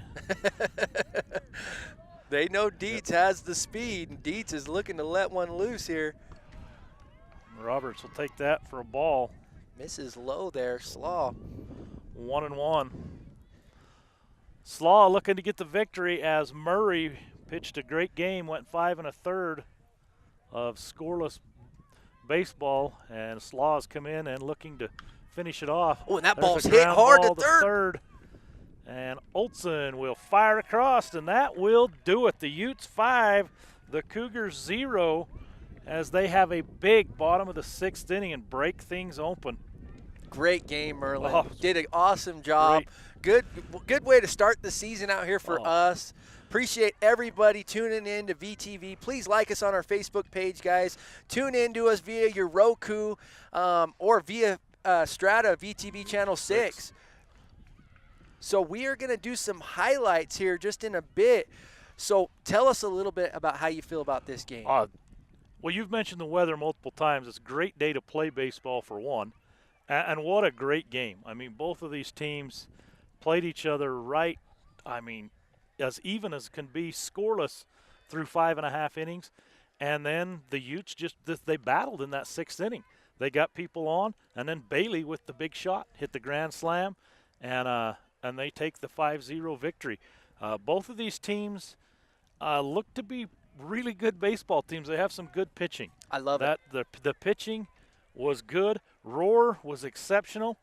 They know Dietz has the speed, and Dietz is looking to let one loose here. Roberts will take that for a ball. Misses low there, Slaw. 1-1. Slaw looking to get the victory as Murray pitched a great game, went 5 1/3 of scoreless baseball, and Slaw's come in and looking to finish it off. Oh, and that There's ball's a hit ground hard ball to third. And Olson will fire across, and that will do it. The Utes 5, the Cougars 0, as they have a big bottom of the 6th inning and break things open. Great game, Merlin. Oh, did an awesome job. Good way to start the season out here for us. Appreciate everybody tuning in to VTV. Please like us on our Facebook page, guys. Tune in to us via your Roku or via Strata VTV Channel 6. So we are going to do some highlights here just in a bit. So tell us a little bit about how you feel about this game. Well, you've mentioned the weather multiple times. It's a great day to play baseball for one. And what a great game. I mean, both of these teams played each other right, as even as can be, scoreless through 5.5 innings. And then the Utes they battled in that 6th inning. They got people on, and then Bailey with the big shot hit the grand slam, and they take the 5-0 victory. Both of these teams look to be really good baseball teams. They have some good pitching. I love it. The pitching was good. Roar was exceptional.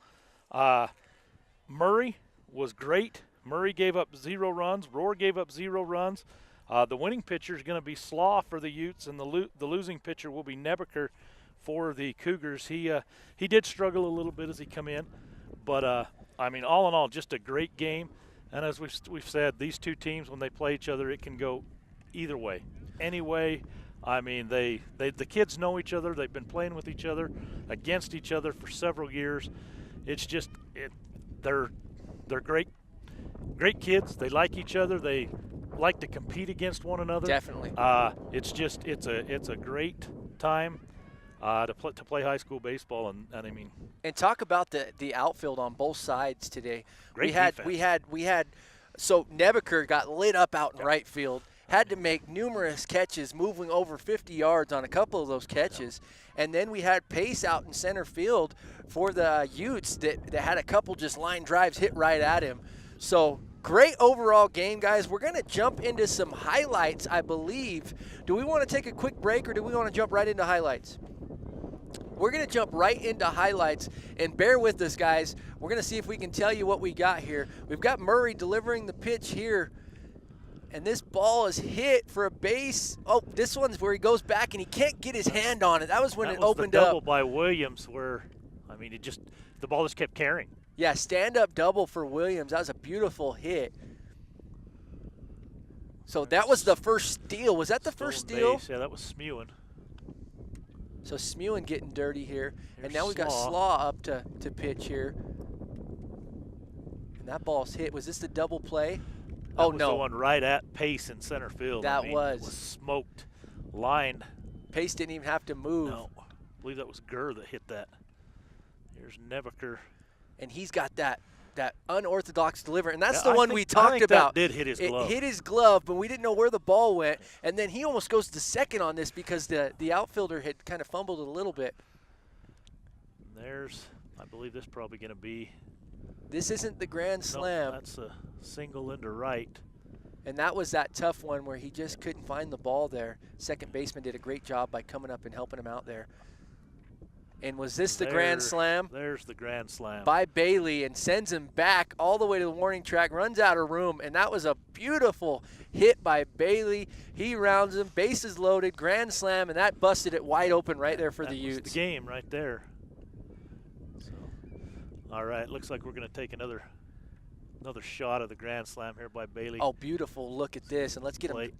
Murray was great. Murray gave up 0 runs. Roar gave up 0 runs. The winning pitcher is going to be Slaw for the Utes, and the losing pitcher will be Nebeker for the Cougars. He did struggle a little bit as he come in, but all in all, just a great game. And as we've said, these two teams, when they play each other, it can go either way, any way. The kids know each other. They've been playing with each other, against each other for several years. It's just they're great kids. They like each other. They like to compete against one another. Definitely. It's a great time to play high school baseball, and talk about the outfield on both sides today. Great we had so Nebeker got lit up out in right field. Had to make numerous catches, moving over 50 yards on a couple of those catches. And then we had Pace out in center field for the Utes that had a couple just line drives hit right at him. So great overall game, guys. We're going to jump into some highlights, I believe. Do we want to take a quick break, or do we want to jump right into highlights? We're going to jump right into highlights, and bear with us, guys. We're going to see if we can tell you what we got here. We've got Murray delivering the pitch here. And this ball is hit for a base. Oh, this one's where he goes back and he can't get his hand on it. That was when it opened the double up. by Williams, where the ball just kept carrying. Yeah, stand-up double for Williams. That was a beautiful hit. So that was the first steal. Was that the first steal? Base. Yeah, that was Smewen. So Smewen getting dirty here. Here's and now we got Slaw up to pitch here. And that ball's hit. Was this the double play? That was no. the one right at Pace in center field. That It was smoked, lined. Pace didn't even have to move. No, I believe that was Gurr that hit that. Here's Nebeker. And he's got that unorthodox delivery, and that's Yeah, the one we talked about. That did hit his glove. It hit his glove, but we didn't know where the ball went. And then he almost goes to second on this because the outfielder had kind of fumbled a little bit. I believe this is probably going to be. This isn't the grand slam. That's a single into right. And that was that tough one where he just couldn't find the ball there. Second baseman did a great job by coming up and helping him out there. And was this the grand slam? There's the grand slam. By Bailey, and sends him back all the way to the warning track, runs out of room, and that was a beautiful hit by Bailey. He rounds him, bases loaded, grand slam, and that busted it wide open right there for the Utes. That was the game right there. So, all right, looks like we're going to take another shot of the grand slam here by Bailey. Oh, beautiful. Look at this, and let's get him.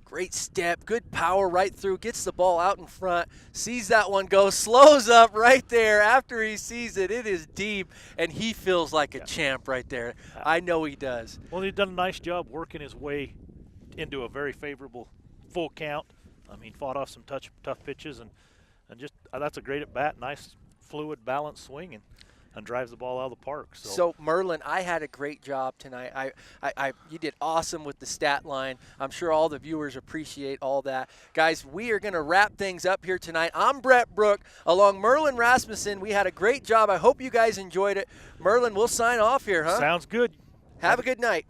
Great step, good power right through, gets the ball out in front, sees that one go, slows up right there after he sees it. It is deep, and he feels like a champ right there. I know he does. Well, he's done a nice job working his way into a very favorable full count. I mean, fought off some tough pitches, and just that's a great at bat, nice fluid, balanced swing, and drives the ball out of the park. So Merlin, I had a great job tonight. You did awesome with the stat line. I'm sure all the viewers appreciate all that. Guys, we are going to wrap things up here tonight. I'm Brett Brook, along Merlin Rasmussen. We had a great job. I hope you guys enjoyed it. Merlin, we'll sign off here, huh? Sounds good. Have a good night.